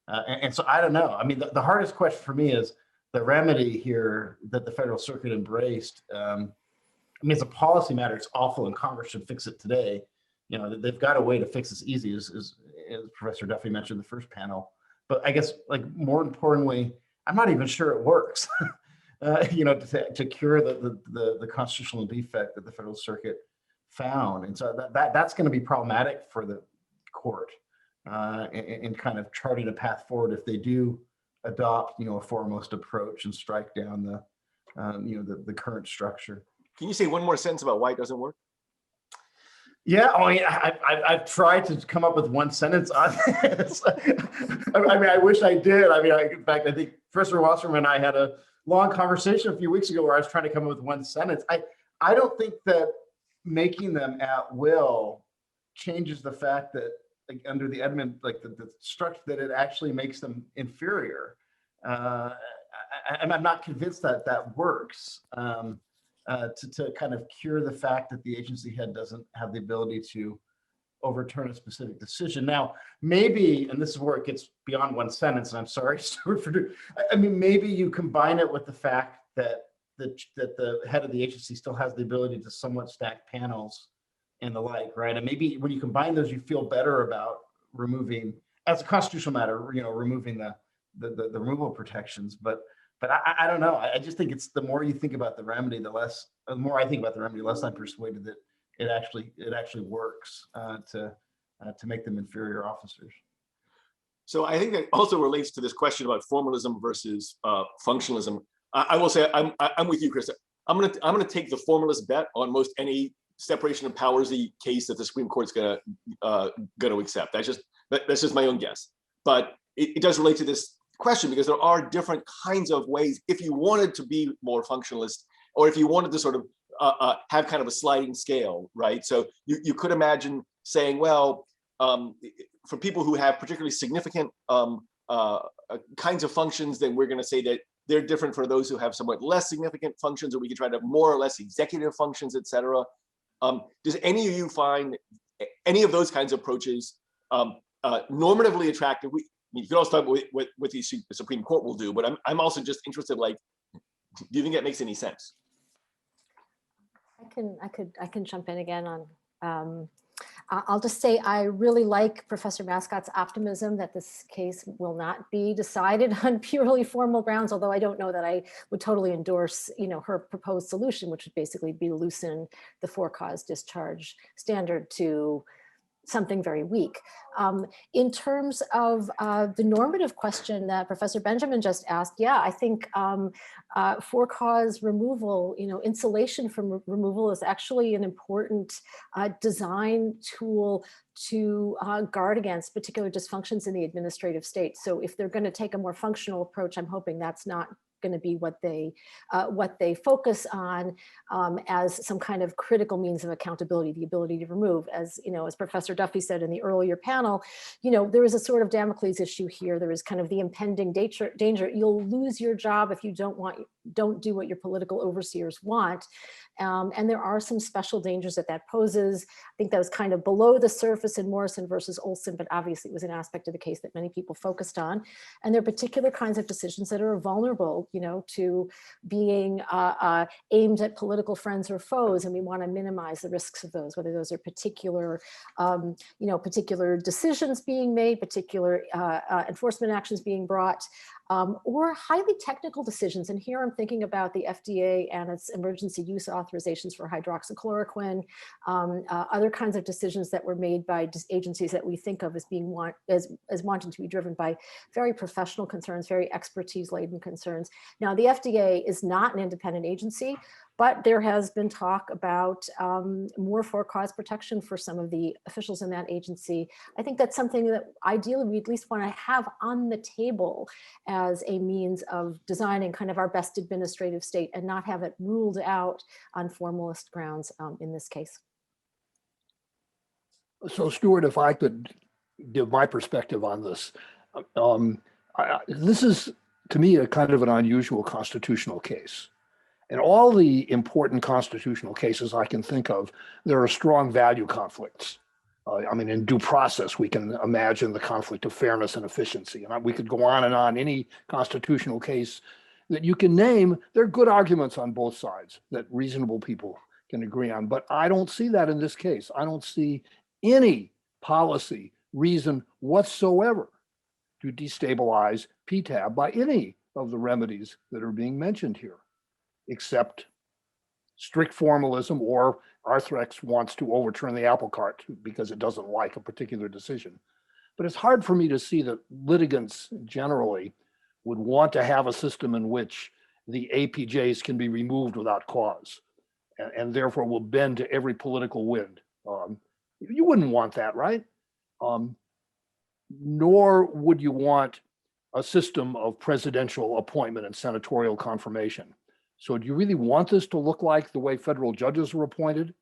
And so I don't know. I mean, the hardest question for me is the remedy here that the Federal Circuit embraced. I mean, it's a policy matter. It's awful, and Congress should fix it today. They've got a way to fix this easy, as Professor Duffy mentioned in the first panel. But I guess, like, more importantly, I'm not even sure it works. to cure the constitutional defect that the Federal Circuit found. And so that's going to be problematic for the court in kind of charting a path forward if they do adopt, a foremost approach and strike down the current structure. Can you say one more sentence about why it doesn't work? Yeah, I've tried to come up with one sentence on this. I wish I did. In fact, I think Professor Wasserman and I had a long conversation a few weeks ago where I was trying to come up with one sentence. I don't think that making them at will changes the fact that, like, under the Edmund, like the structure, that it actually makes them inferior. And I'm not convinced that that works. To kind of cure the fact that the agency head doesn't have the ability to overturn a specific decision. Now, maybe, and this is where it gets beyond one sentence, and I'm sorry, Stuart, maybe you combine it with the fact that the head of the agency still has the ability to somewhat stack panels and the like, right? And maybe when you combine those, you feel better about removing, as a constitutional matter, removing the removal protections. But I don't know. I just think it's the more you think about the remedy, the more I think about the remedy, less I'm persuaded that it actually works to make them inferior officers. So I think that also relates to this question about formalism versus functionalism. I will say I'm with you, Chris. I'm gonna take the formalist bet on most any separation of powersy case that the Supreme Court's gonna accept. That's just my own guess. But it does relate to this question, because there are different kinds of ways, if you wanted to be more functionalist, or if you wanted to sort of have kind of a sliding scale, right? So you could imagine saying, well, for people who have particularly significant kinds of functions, then we're going to say that they're different for those who have somewhat less significant functions, or we could try to have more or less executive functions, et cetera. Does any of you find any of those kinds of approaches normatively attractive? You can also talk about what the Supreme Court will do, but I'm also just interested, like, do you think that makes any sense? I can jump in again on, I'll just say I really like Professor Mascott's optimism that this case will not be decided on purely formal grounds, although I don't know that I would totally endorse, her proposed solution, which would basically be loosen the for-cause discharge standard to something very weak. In terms of the normative question that Professor Benjamin just asked, yeah, I think for-cause removal, insulation from removal is actually an important design tool to guard against particular dysfunctions in the administrative state. So if they're going to take a more functional approach, I'm hoping that's not going to be what they focus on as some kind of critical means of accountability, the ability to remove. As Professor Duffy said in the earlier panel, there is a sort of Damocles issue here. There is kind of the impending danger. You'll lose your job if you don't do what your political overseers want. And there are some special dangers that poses. I think that was kind of below the surface in Morrison versus Olson, but obviously it was an aspect of the case that many people focused on. And there are particular kinds of decisions that are vulnerable, to being aimed at political friends or foes, and we want to minimize the risks of those, whether those are particular, particular decisions being made, particular enforcement actions being brought, or highly technical decisions. And here I'm thinking about the FDA and its emergency use authorizations for hydroxychloroquine, other kinds of decisions that were made by agencies that we think of as being as wanting to be driven by very professional concerns, very expertise-laden concerns. Now, the FDA is not an independent agency, but there has been talk about more for-cause protection for some of the officials in that agency. I think that's something that ideally we at least want to have on the table as a means of designing kind of our best administrative state and not have it ruled out on formalist grounds in this case. So Stuart, if I could give my perspective on this, this is, to me, a kind of an unusual constitutional case. In all the important constitutional cases I can think of, there are strong value conflicts. In due process, we can imagine the conflict of fairness and efficiency. And we could go on and on. Any constitutional case that you can name, there are good arguments on both sides that reasonable people can agree on. But I don't see that in this case. I don't see any policy reason whatsoever to destabilize PTAB by any of the remedies that are being mentioned here. accept strict formalism, or Arthrex wants to overturn the apple cart because it doesn't like a particular decision. But it's hard for me to see that litigants generally would want to have a system in which the APJs can be removed without cause, and therefore will bend to every political wind. You wouldn't want that, right? Nor would you want a system of presidential appointment and senatorial confirmation. So do you really want this to look like the way federal judges were appointed?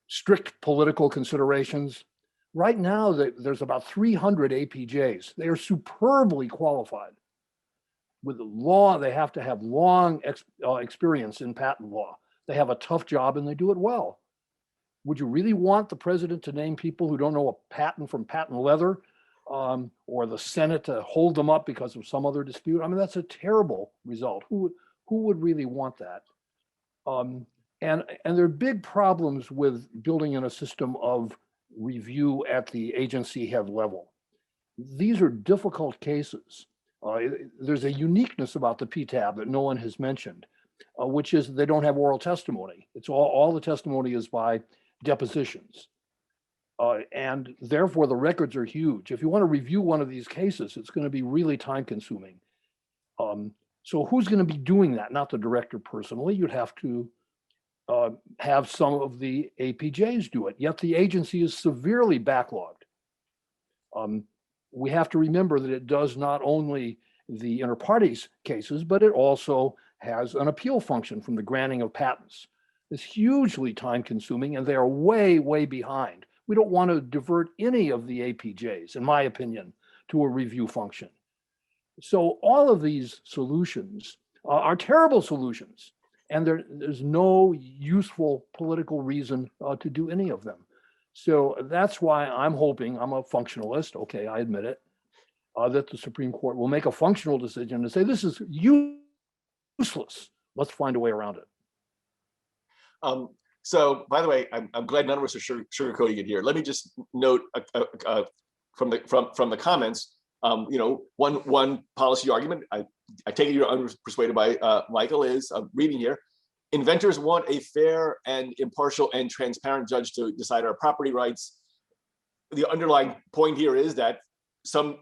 Strict political considerations. Right now, there's about 300 APJs. They are superbly qualified. With the law, they have to have long experience in patent law. They have a tough job and they do it well. Would you really want the president to name people who don't know a patent from patent leather, or the Senate to hold them up because of some other dispute? I mean, that's a terrible result. Who would really want that? And there are big problems with building in a system of review at the agency head level. These are difficult cases. There's a uniqueness about the PTAB that no one has mentioned, which is they don't have oral testimony. It's all the testimony is by depositions. And therefore the records are huge. If you want to review one of these cases, it's going to be really time consuming. So who's going to be doing that? Not the director personally. You'd have to have some of the APJs do it, yet the agency is severely backlogged. We have to remember that it does not only the inter partes cases, but it also has an appeal function from the granting of patents. It's hugely time consuming and they are way, way behind. We don't want to divert any of the APJs, in my opinion, to a review function. So all of these solutions are terrible solutions, and there's no useful political reason to do any of them. So that's why I'm hoping, I'm a functionalist, okay, I admit it, that the Supreme Court will make a functional decision to say this is useless. Let's find a way around it. So, by the way, I'm glad none of us are sugarcoating it here. Let me just note from the comments. One policy argument. I take it you're unpersuaded by Michael is reading here. Inventors want a fair and impartial and transparent judge to decide our property rights. The underlying point here is that some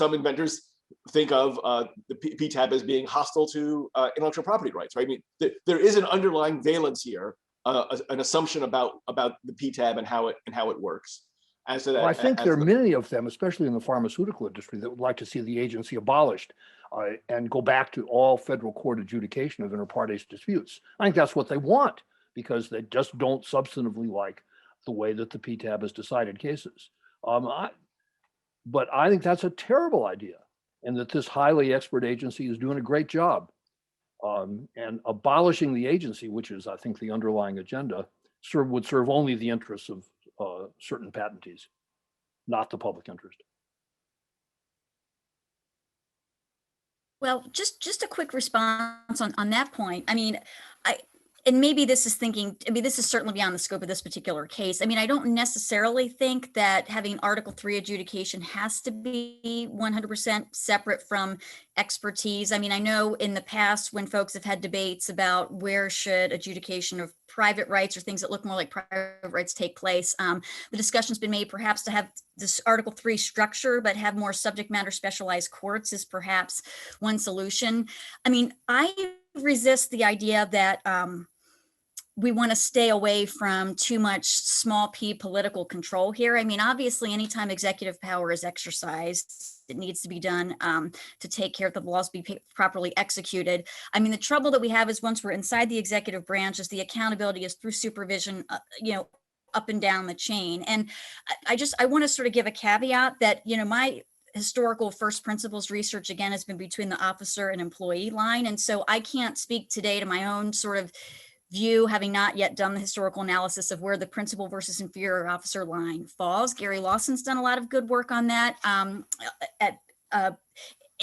inventors think of the PTAB as being hostile to intellectual property rights, right? I mean, there is an underlying valence here, an assumption about the PTAB and how it works. As to that, well, I think there are many of them, especially in the pharmaceutical industry, that would like to see the agency abolished and go back to all federal court adjudication of inter partes disputes. I think that's what they want because they just don't substantively like the way that the PTAB has decided cases. But I think that's a terrible idea, and that this highly expert agency is doing a great job. And abolishing the agency, which is, I think, the underlying agenda, would serve only the interests of certain patentees, not the public interest. Well, just a quick response on that point. I mean, and maybe this is this is certainly beyond the scope of this particular case. I mean, I don't necessarily think that having Article 3 adjudication has to be 100% separate from expertise. I mean, I know in the past when folks have had debates about where should adjudication of private rights or things that look more like private rights take place, the discussion's been made perhaps to have this Article 3 structure, but have more subject matter specialized courts is perhaps one solution. I mean, I resist the idea that we want to stay away from too much small p political control here. I mean, obviously, anytime executive power is exercised, it needs to be done to take care of the laws be properly executed. I mean, the trouble that we have is once we're inside the executive branch, is the accountability is through supervision, up and down the chain. And I want to sort of give a caveat that, my historical first principles research, again, has been between the officer and employee line. And so I can't speak today to my own sort of view, having not yet done the historical analysis of where the principal versus inferior officer line falls. Gary Lawson's done a lot of good work on that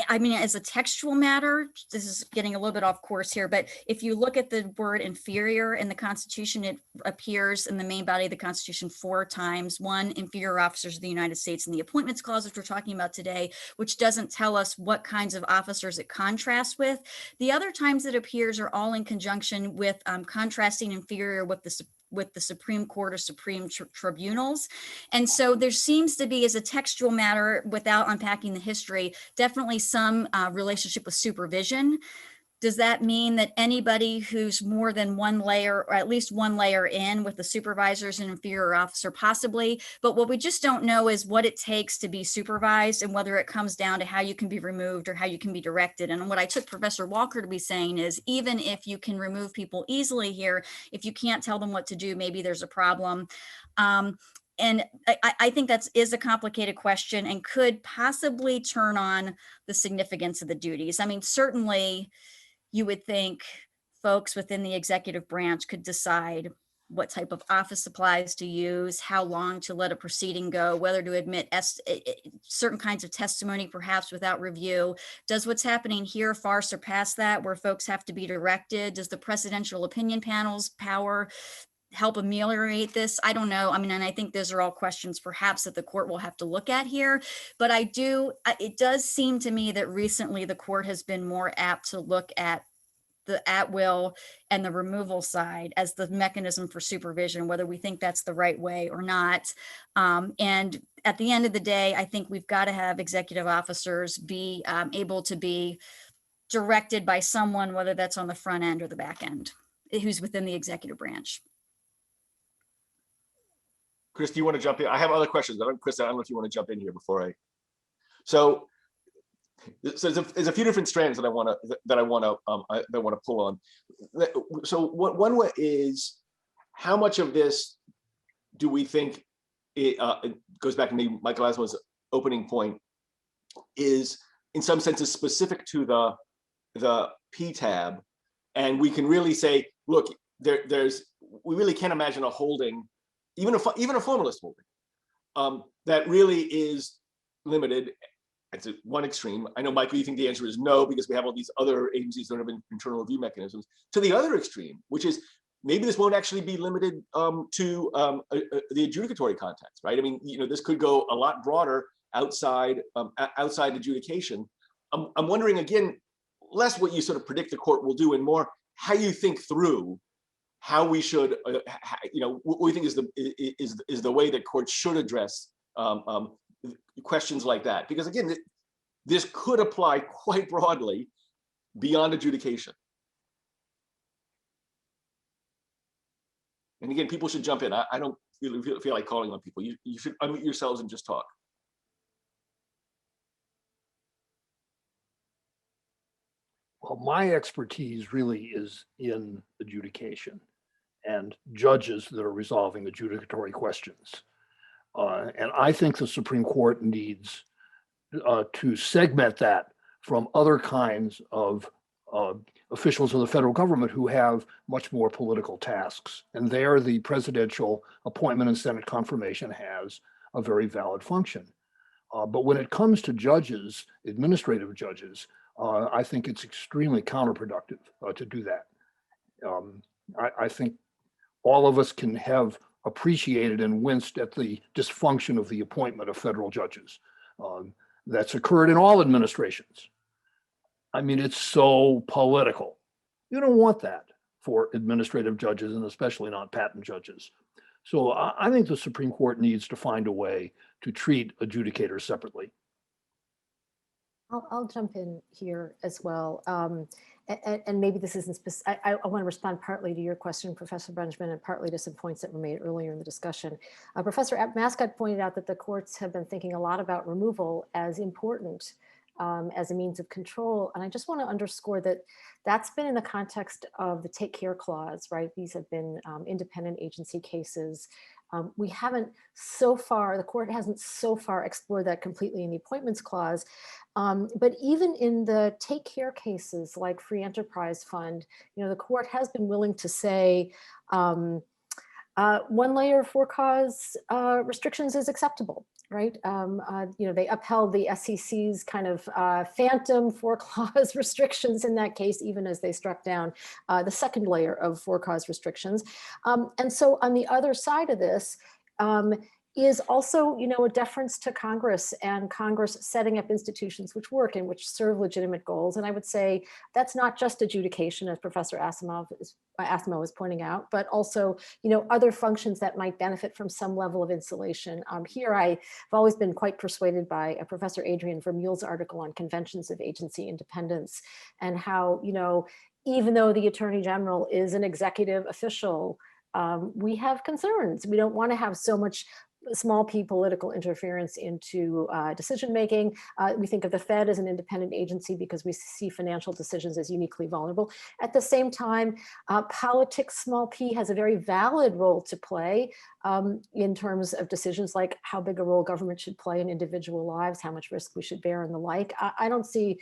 I mean, as a textual matter, this is getting a little bit off course here, but if you look at the word inferior in the Constitution, it appears in the main body of the Constitution 4 times. One, inferior officers of the United States in the Appointments Clause, which we're talking about today, which doesn't tell us what kinds of officers it contrasts with. The other times it appears are all in conjunction with contrasting inferior with the Supreme Court or Supreme tribunals. And so there seems to be, as a textual matter, without unpacking the history, definitely some relationship with supervision. Does that mean that anybody who's more than one layer, or at least one layer in with the supervisors and inferior officer? Possibly, but what we just don't know is what it takes to be supervised and whether it comes down to how you can be removed or how you can be directed. And what I took Professor Walker to be saying is, even if you can remove people easily here, if you can't tell them what to do, maybe there's a problem. And I think that is a complicated question and could possibly turn on the significance of the duties. I mean, certainly you would think folks within the executive branch could decide what type of office supplies to use, how long to let a proceeding go, whether to admit certain kinds of testimony, perhaps without review. Does what's happening here far surpass that, where folks have to be directed? Does the presidential opinion panel's power help ameliorate this? I don't know. I mean, and I think those are all questions perhaps that the court will have to look at here. But it does seem to me that recently the court has been more apt to look at the at-will and the removal side as the mechanism for supervision, whether we think that's the right way or not. And at the end of the day, I think we've got to have executive officers be able to be directed by someone, whether that's on the front end or the back end, who's within the executive branch. Chris, do you want to jump in? I have other questions. Chris, I don't know if you want to jump in here before I. So there's a few different strands that I want to pull on. So one way is, how much of this do we think it goes back to maybe Michael Asamoah's opening point, is in some senses specific to the PTAB, and we can really say, look, we really can't imagine a holding, even a formalist holding, that really is limited. It's at one extreme. I know, Michael, you think the answer is no, because we have all these other agencies that have internal review mechanisms. To the other extreme, which is maybe this won't actually be limited to the adjudicatory context, right? I mean, this could go a lot broader outside adjudication. I'm wondering, again, less what you sort of predict the court will do and more how you think through how we should, what we think is the way that courts should address questions like that. Because again, this could apply quite broadly beyond adjudication. And again, people should jump in. I don't feel like calling on people. You should unmute yourselves and just talk. Well, my expertise really is in adjudication and judges that are resolving adjudicatory questions. And I think the Supreme Court needs to segment that from other kinds of officials of the federal government who have much more political tasks. And there, the presidential appointment and Senate confirmation has a very valid function. But when it comes to judges, administrative judges, I think it's extremely counterproductive to do that. I think all of us can have appreciated and winced at the dysfunction of the appointment of federal judges. That's occurred in all administrations. I mean, it's so political. You don't want that for administrative judges, and especially not patent judges. So I think the Supreme Court needs to find a way to treat adjudicators separately. I'll jump in here as well. And maybe this isn't specific. I want to respond partly to your question, Professor Benjamin, and partly to some points that were made earlier in the discussion. Professor Mascott pointed out that the courts have been thinking a lot about removal as important as a means of control. And I just want to underscore that that's been in the context of the take care clause, right? These have been independent agency cases. We haven't so far, the court hasn't so far explored that completely in the appointments clause. But even in the take care cases like Free Enterprise Fund, the court has been willing to say, One layer of for cause restrictions is acceptable, right? They upheld the SEC's kind of phantom for clause restrictions in that case, even as they struck down the second layer of for cause restrictions. And so on the other side of this, is also, a deference to Congress and Congress setting up institutions which work and which serve legitimate goals. And I would say that's not just adjudication, as Professor Asimov is pointing out, but also, other functions that might benefit from some level of insulation. Here, I've always been quite persuaded by Professor Adrian Vermeule's article on conventions of agency independence and how, even though the Attorney General is an executive official, we have concerns. We don't want to have so much small p political interference into decision-making. We think of the Fed as an independent agency because we see financial decisions as uniquely vulnerable. At the same time, politics, small p, has a very valid role to play in terms of decisions like how big a role government should play in individual lives, how much risk we should bear and the like. I don't see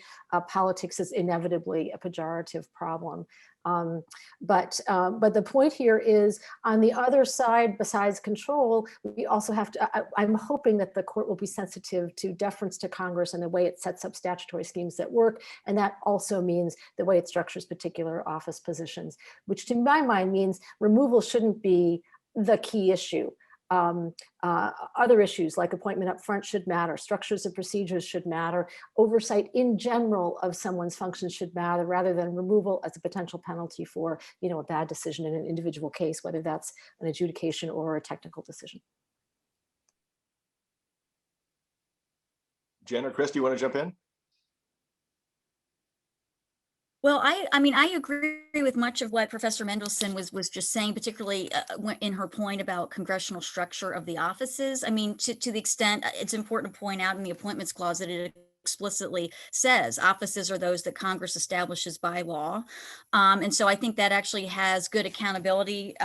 politics as inevitably a pejorative problem. But the point here is, on the other side, besides control, we also have to, I'm hoping that the court will be sensitive to deference to Congress and the way it sets up statutory schemes that work. And that also means the way it structures particular office positions, which to my mind means removal shouldn't be the key issue. Other issues like appointment up front should matter, structures and procedures should matter, oversight in general of someone's functions should matter, rather than removal as a potential penalty for, a bad decision in an individual case, whether that's an adjudication or a technical decision. Jen or Chris, do you want to jump in? Well, I mean, I agree with much of what Professor Mendelson was just saying, particularly in her point about congressional structure of the offices. I mean, to the extent it's important to point out in the Appointments Clause that it explicitly says offices are those that Congress establishes by law. And so I think that actually has good accountability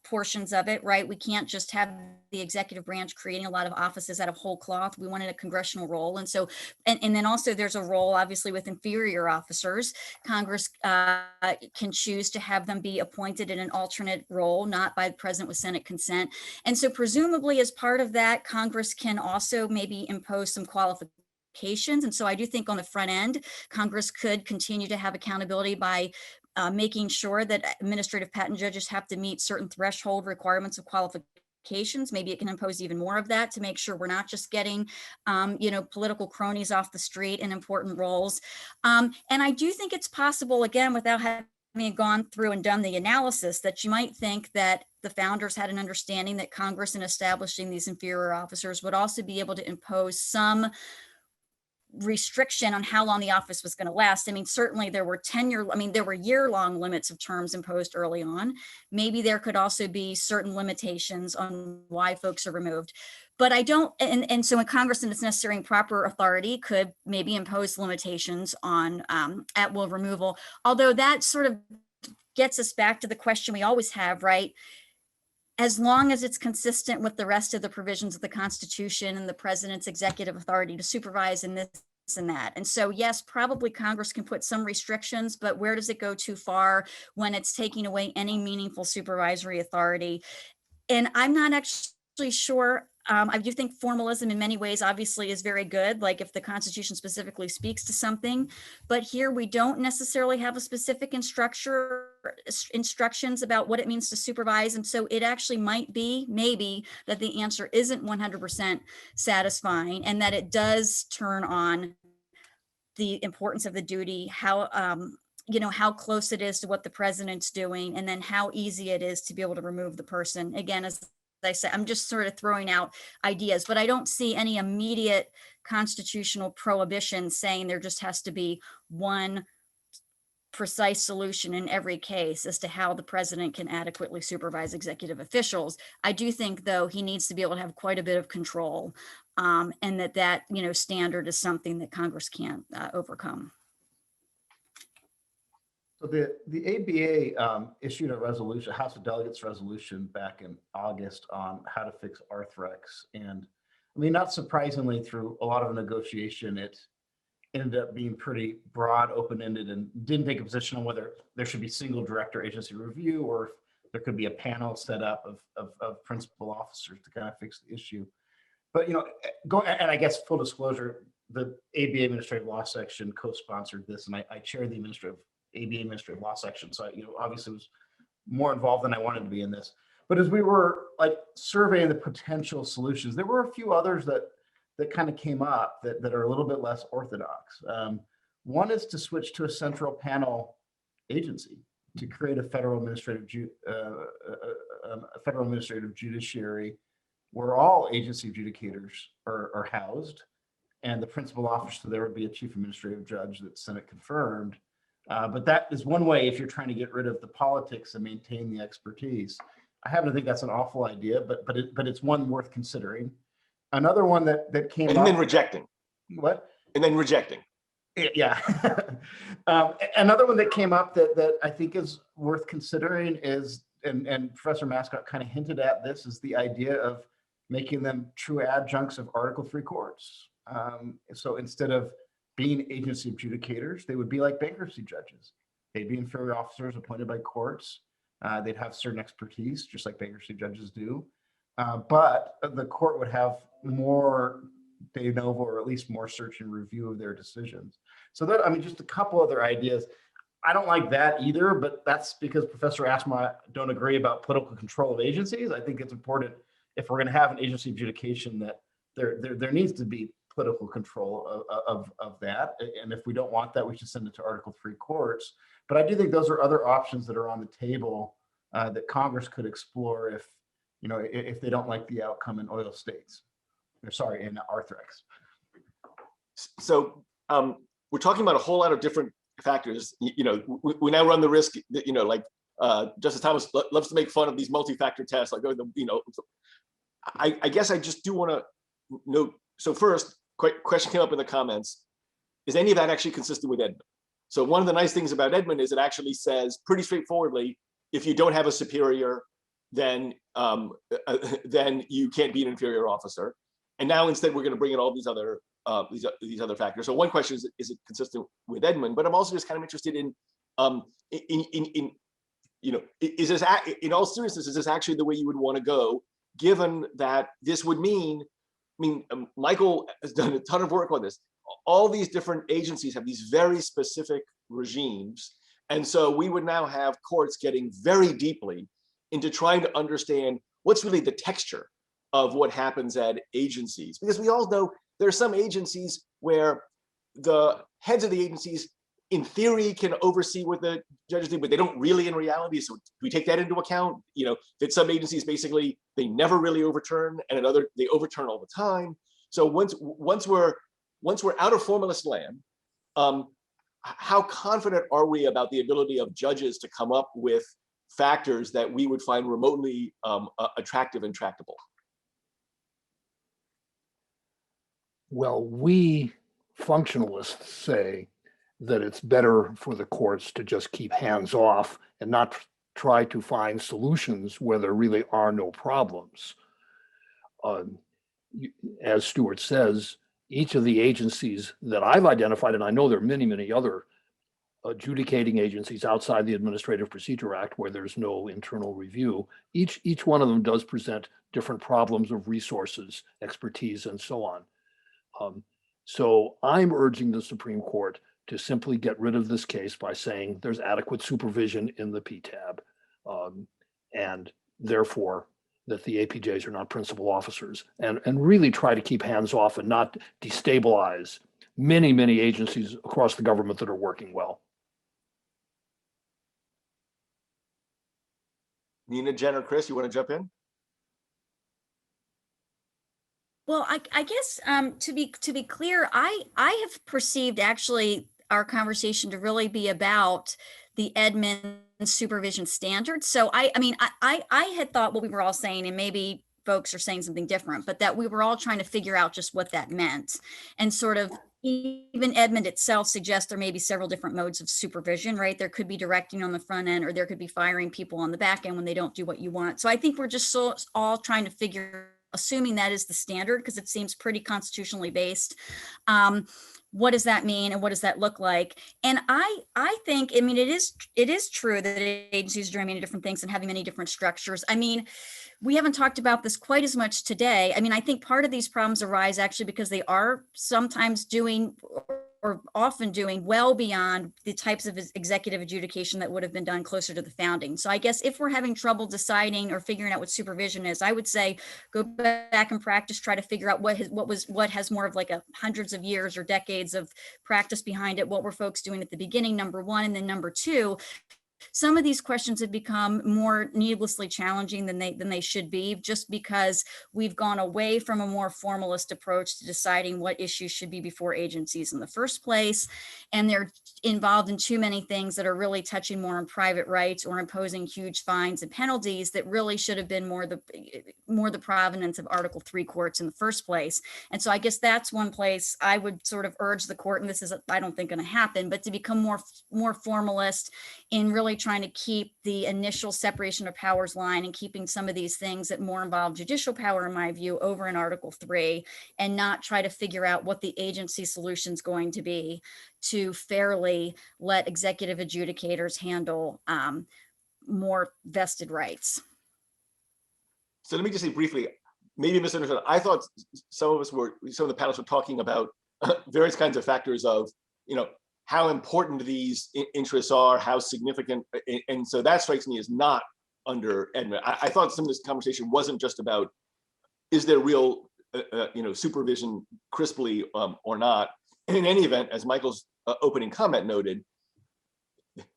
portions of it, right? We can't just have the executive branch creating a lot of offices out of whole cloth. We wanted a congressional role. And so, and then also there's a role obviously with inferior officers. Congress can choose to have them be appointed in an alternate role, not by the president with Senate consent. And so presumably as part of that, Congress can also maybe impose some qualifications. And so I do think on the front end, Congress could continue to have accountability by making sure that administrative patent judges have to meet certain threshold requirements of qualifications. Maybe it can impose even more of that to make sure we're not just getting, political cronies off the street in important roles. And I do think it's possible, again, without having gone through and done the analysis, that you might think that the founders had an understanding that Congress, in establishing these inferior officers, would also be able to impose some restriction on how long the office was going to last. I mean, certainly there were there were year-long limits of terms imposed early on. Maybe there could also be certain limitations on why folks are removed. But I don't, and so in Congress, in its necessary and proper authority, could maybe impose limitations on at-will removal. Although that sort of gets us back to the question we always have, right? As long as it's consistent with the rest of the provisions of the Constitution and the president's executive authority to supervise and this and that. And so, yes, probably Congress can put some restrictions, but where does it go too far when it's taking away any meaningful supervisory authority? And I'm not actually sure. I do think formalism in many ways obviously is very good, like if the Constitution specifically speaks to something, but here we don't necessarily have a specific instructions about what it means to supervise. And so it actually might be maybe that the answer isn't 100% satisfying, and that it does turn on the importance of the duty, how how close it is to what the president's doing, and then how easy it is to be able to remove the person. Again, as I said, I'm just sort of throwing out ideas, but I don't see any immediate constitutional prohibition saying there just has to be one precise solution in every case as to how the president can adequately supervise executive officials. I do think, though, he needs to be able to have quite a bit of control, and that standard is something that Congress can't overcome. So the ABA issued a resolution, House of Delegates resolution back in August on how to fix Arthrex. And I mean, not surprisingly, through a lot of negotiation, it ended up being pretty broad, open-ended, and didn't take a position on whether there should be single director agency review or there could be a panel set up of principal officers to kind of fix the issue. But, you know, and I guess full disclosure, the ABA Administrative Law Section co-sponsored this, and I chair the ABA Administrative Law Section. So, you know, obviously was more involved than I wanted to be in this. But as we were like surveying the potential solutions, there were a few others that kind of came up that are a little bit less orthodox. One is to switch to a central panel agency to create a federal administrative judiciary where all agency adjudicators are housed, and the principal officer there would be a chief administrative judge that's Senate confirmed. But that is one way if you're trying to get rid of the politics and maintain the expertise. I happen to think that's an awful idea, but it's one worth considering. Another one that came up. And then rejecting. What? And then rejecting. Yeah. Another one that came up that I think is worth considering is, and Professor Mascott kind of hinted at this, is the idea of making them true adjuncts of Article III courts. So instead of being agency adjudicators, they would be like bankruptcy judges. They'd be inferior officers appointed by courts. They'd have certain expertise, just like bankruptcy judges do. But the court would have more de novo, or at least more search and review of their decisions. So that, I mean, just a couple other ideas. I don't like that either, but that's because Professor Asma don't agree about political control of agencies. I think it's important, if we're going to have an agency adjudication, that there needs to be political control of that. And if we don't want that, we should send it to Article III courts. But I do think those are other options that are on the table that Congress could explore if, you know, if they don't like the outcome in oil states, or sorry, in Arthrex. So we're talking about a whole lot of different factors. You know, we now run the risk that, you know, like Justice Thomas loves to make fun of these multi-factor tests. Like, you know, I guess I just do want to note. So first, question came up in the comments: is any of that actually consistent with Edmund? So one of the nice things about Edmund is it actually says pretty straightforwardly, if you don't have a superior, then you can't be an inferior officer. And now instead we're going to bring in all these other factors. So one question is it consistent with Edmund? But I'm also just kind of interested in you know, is this, in all seriousness, is this actually the way you would want to go, given that this would mean, Michael has done a ton of work on this. All these different agencies have these very specific regimes. And so we would now have courts getting very deeply into trying to understand what's really the texture of what happens at agencies. Because we all know there are some agencies where the heads of the agencies, in theory, can oversee what the judges do, but they don't really in reality. So we take that into account, you know, that some agencies basically, they never really overturn, and another, they overturn all the time. So once we're out of formalist land, how confident are we about the ability of judges to come up with factors that we would find remotely attractive and tractable? Well, we functionalists say that it's better for the courts to just keep hands off and not try to find solutions where there really are no problems. As Stuart says, each of the agencies that I've identified, and I know there are many, many other adjudicating agencies outside the Administrative Procedure Act where there's no internal review, each one of them does present different problems of resources, expertise, and so on. So I'm urging the Supreme Court to simply get rid of this case by saying there's adequate supervision in the PTAB, and therefore that the APJs are not principal officers, and really try to keep hands off and not destabilize many, many agencies across the government that are working well. Nina, Jen, or Chris, you want to jump in? Well, I guess to be clear, I have perceived actually our conversation to really be about the Edmund supervision standards. So I mean, I had thought what we were all saying, and maybe folks are saying something different, but that we were all trying to figure out just what that meant. And sort of even Edmund itself suggests there may be several different modes of supervision, right? There could be directing on the front end, or there could be firing people on the back end when they don't do what you want. So I think we're just all trying to figure assuming that is the standard, because it seems pretty constitutionally based. What does that mean, and what does that look like? And I think, I mean, it is true that agencies are doing many different things and having many different structures. I mean, we haven't talked about this quite as much today. I mean, I think part of these problems arise actually because they are sometimes doing, or often doing, well beyond the types of executive adjudication that would have been done closer to the founding. So I guess if we're having trouble deciding or figuring out what supervision is, I would say go back and practice, try to figure out what has more of like a hundreds of years or decades of practice behind it. What were folks doing at the beginning, number one, and then number two, some of these questions have become more needlessly challenging than they should be, just because we've gone away from a more formalist approach to deciding what issues should be before agencies in the first place. And they're involved in too many things that are really touching more on private rights or imposing huge fines and penalties that really should have been more the provenance of Article 3 courts in the first place. And so I guess that's one place I would sort of urge the court, and this is, I don't think, going to happen, but to become more formalist in really trying to keep the initial separation of powers line and keeping some of these things that more involve judicial power, in my view, over in Article 3, and not try to figure out what the agency solution is going to be to fairly let executive adjudicators handle more vested rights. So let me just say briefly, maybe misunderstood. I thought some of the panelists were talking about various kinds of factors of, how important these interests are, how significant, and so that strikes me as not under Edmund. I thought some of this conversation wasn't just about, is there real, supervision crisply or not. And in any event, as Michael's opening comment noted,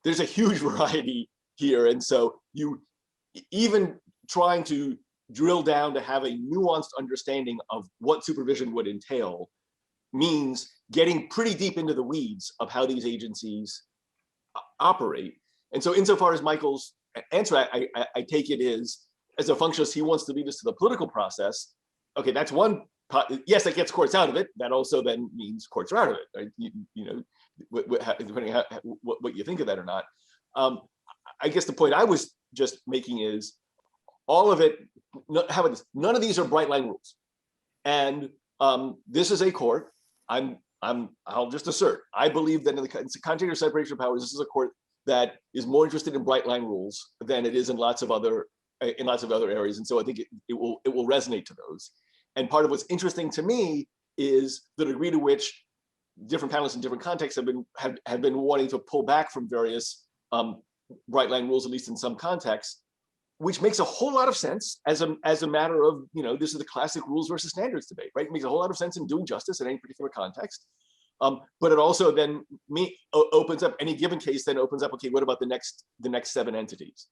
there's a huge variety here, and so you even trying to drill down to have a nuanced understanding of what supervision would entail means getting pretty deep into the weeds of how these agencies operate. And so insofar as Michael's answer, I take it is, as a functionalist, he wants to lead us to the political process. Okay, that's one, yes, that gets courts out of it. That also then means courts are out of it, right? Depending on what you think of that or not. I guess the point I was just making is, all of it, none of these are bright line rules. And this is a court. I'll just assert, I believe that in the context of separation of powers, this is a court that is more interested in bright line rules than it is in lots of other areas. And so I think it will resonate to those. And part of what's interesting to me is the degree to which different panelists in different contexts have been wanting to pull back from various bright line rules, at least in some contexts, which makes a whole lot of sense as a matter of, this is the classic rules versus standards debate, right? It makes a whole lot of sense in doing justice in any particular context. But it also then opens up, any given case then opens up, okay, what about the next 7 entities?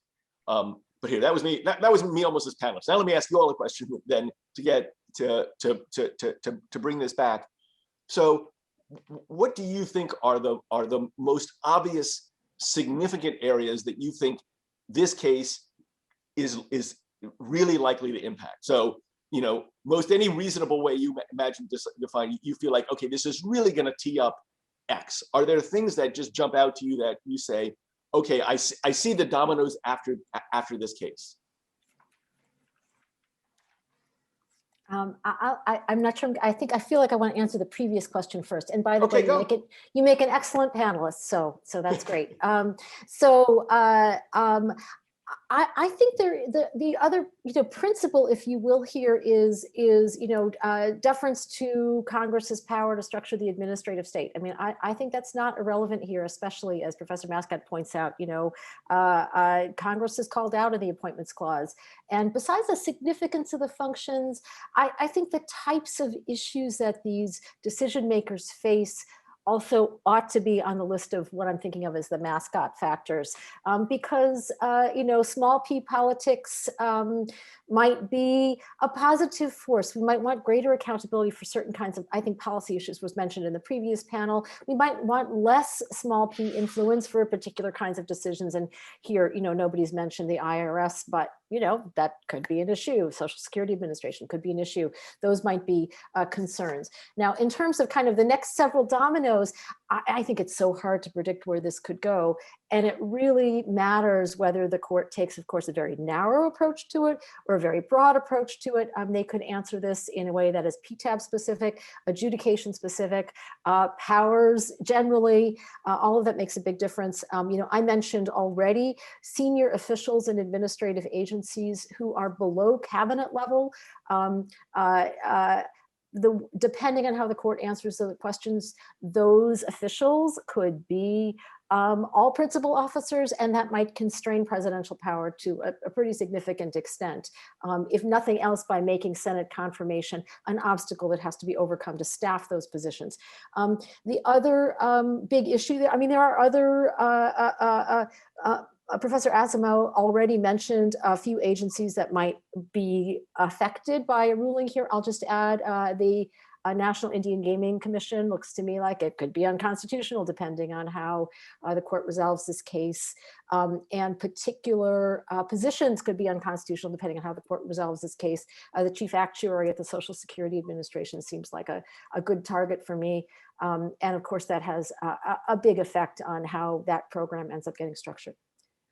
But here, that was me almost as panelist. Now let me ask you all a question then to get to bring this back. So what do you think are the most obvious significant areas that you think this case is really likely to impact? So, most any reasonable way you imagine this define, you feel like, okay, this is really going to tee up X. Are there things that just jump out to you that you say, okay, I see the dominoes after this case? I'm not sure. I feel like I want to answer the previous question first. And by the Okay, way, you make an excellent panelist, so that's great. I think the other principle, if you will, here is deference to Congress's power to structure the administrative state. I mean, I think that's not irrelevant here, especially as Professor Mascott points out. Congress is called out in the Appointments Clause, and besides the significance of the functions, I think the types of issues that these decision makers face also ought to be on the list of what I'm thinking of as the mascot factors, because small p politics might be a positive force. We might want greater accountability for certain kinds of, I think, policy issues was mentioned in the previous panel. We might want less small p influence for particular kinds of decisions. And here, nobody's mentioned the IRS, but that could be an issue. Social Security Administration could be an issue. Those might be concerns. Now, in terms of kind of the next several dominoes, I think it's so hard to predict where this could go. And it really matters whether the court takes, of course, a very narrow approach to it or a very broad approach to it. They could answer this in a way that is PTAB specific, adjudication specific, powers generally, all of that makes a big difference. I mentioned already senior officials in administrative agencies who are below cabinet level. Depending on how the court answers the questions, those officials could be all principal officers, and that might constrain presidential power to a pretty significant extent. If nothing else, by making Senate confirmation an obstacle that has to be overcome to staff those positions. The other big issue there, there are other, Professor Asamoah already mentioned a few agencies that might be affected by a ruling here. I'll just add the National Indian Gaming Commission looks to me like it could be unconstitutional depending on how the court resolves this case. And particular positions could be unconstitutional depending on how the court resolves this case. The chief actuary at the Social Security Administration seems like a good target for me. And of course, that has a big effect on how that program ends up getting structured.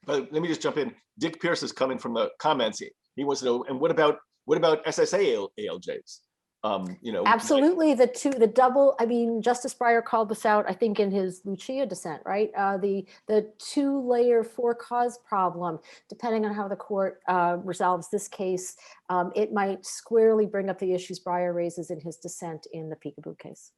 But let me just jump in. Dick Pierce is coming from the comments. He wants to know, and what about SSA ALJs? Absolutely, the double. Justice Breyer called this out, I think, in his Lucia dissent, right? The 2-layer 4-cause problem. Depending on how the court resolves this case, it might squarely bring up the issues Breyer raises in his dissent in the Peekaboo case.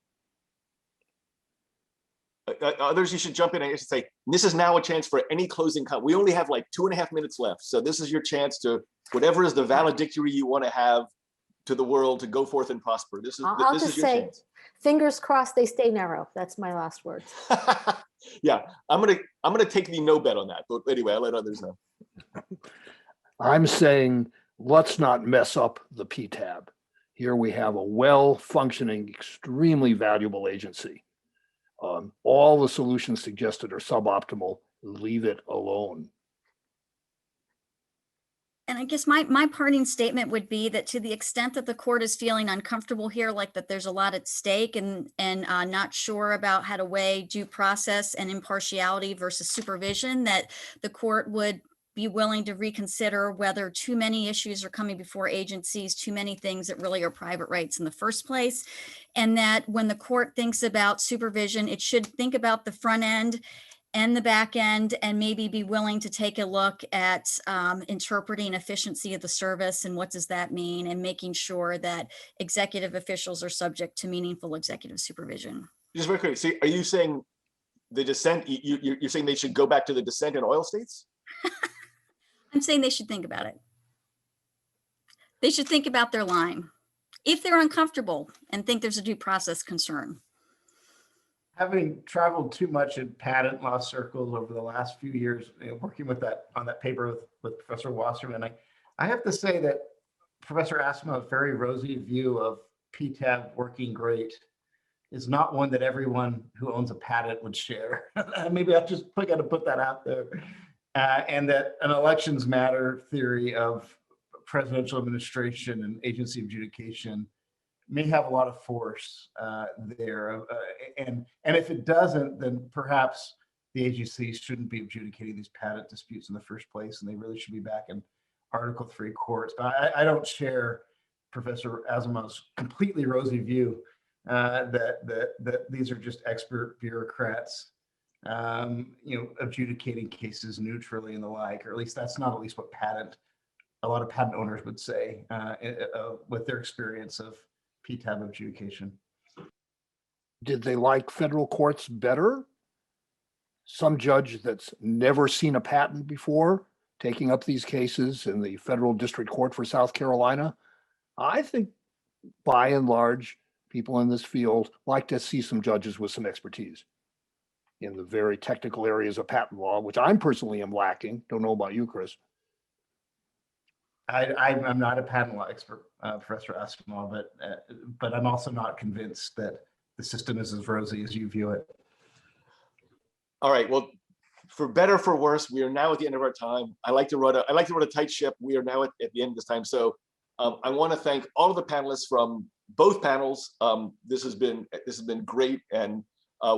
Others, you should jump in. I should say, this is now a chance for any closing comment. We only have like 2.5 minutes left. So this is your chance to, whatever is the valedictory you want to have to the world, to go forth and prosper. This is I'll this just is your say, chance. Fingers crossed they stay narrow. That's my last words. Yeah, I'm gonna take the no bet on that. But anyway, I'll let others know. I'm saying let's not mess up the PTAB. Here we have a well-functioning, extremely valuable agency. All the solutions suggested are suboptimal. Leave it alone. And I guess my parting statement would be that to the extent that the court is feeling uncomfortable here, like that there's a lot at stake and not sure about how to weigh due process and impartiality versus supervision, that the court would be willing to reconsider whether too many issues are coming before agencies, too many things that really are private rights in the first place. And that when the court thinks about supervision, it should think about the front end and the back end, and maybe be willing to take a look at interpreting efficiency of the service and what does that mean, and making sure that executive officials are subject to meaningful executive supervision. Just very quickly, see, are you saying the dissent, you're saying they should go back to the dissent in oil states? I'm saying they should think about it. They should think about their line if they're uncomfortable and think there's a due process concern. Having traveled too much in patent law circles over the last few years, working with on that paper with Professor Wasserman, I have to say that Professor Asamoah's very rosy view of PTAB working great is not one that everyone who owns a patent would share. Maybe I'll just got to put that out there. And that an elections matter theory of presidential administration and agency adjudication may have a lot of force there. And if it doesn't, then perhaps the agencies shouldn't be adjudicating these patent disputes in the first place, and they really should be back in Article 3 courts. But I don't share Professor Asamoah's completely rosy view that these are just expert bureaucrats adjudicating cases neutrally and the like, or at least that's not what a lot of patent owners would say with their experience of PTAB adjudication. Did they like federal courts better? Some judge that's never seen a patent before taking up these cases in the federal district court for South Carolina? I think by and large, people in this field like to see some judges with some expertise in the very technical areas of patent law, which I'm personally am lacking. Don't know about you, Chris. I'm not a patent law expert, Professor Asamoah, but I'm also not convinced that the system is as rosy as you view it. All right. Well, for better or for worse, we are now at the end of our time. I like to run a tight ship. We are now at the end of this time. So I want to thank all of the panelists from both panels. This has been great, and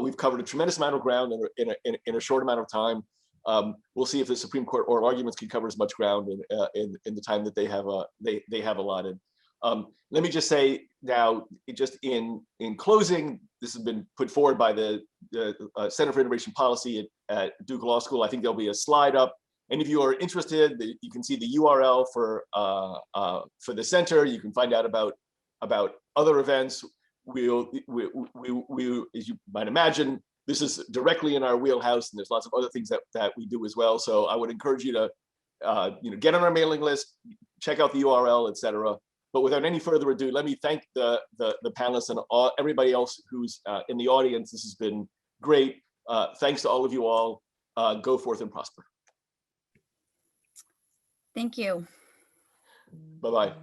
we've covered a tremendous amount of ground in a short amount of time. We'll see if the Supreme Court oral arguments can cover as much ground in the time that they have allotted. Let me just say now, just in closing, this has been put forward by the Center for Innovation Policy at Duke Law School. I think there'll be a slide up. Any of you are interested, you can see the URL for the center. You can find out about other events. We, as you might imagine, this is directly in our wheelhouse, and there's lots of other things that we do as well. So I would encourage you to get on our mailing list, check out the URL, etc. But without any further ado, let me thank the panelists and everybody else who's in the audience. This has been great. Thanks to all of you all. Go forth and prosper. Thank you. Bye-bye.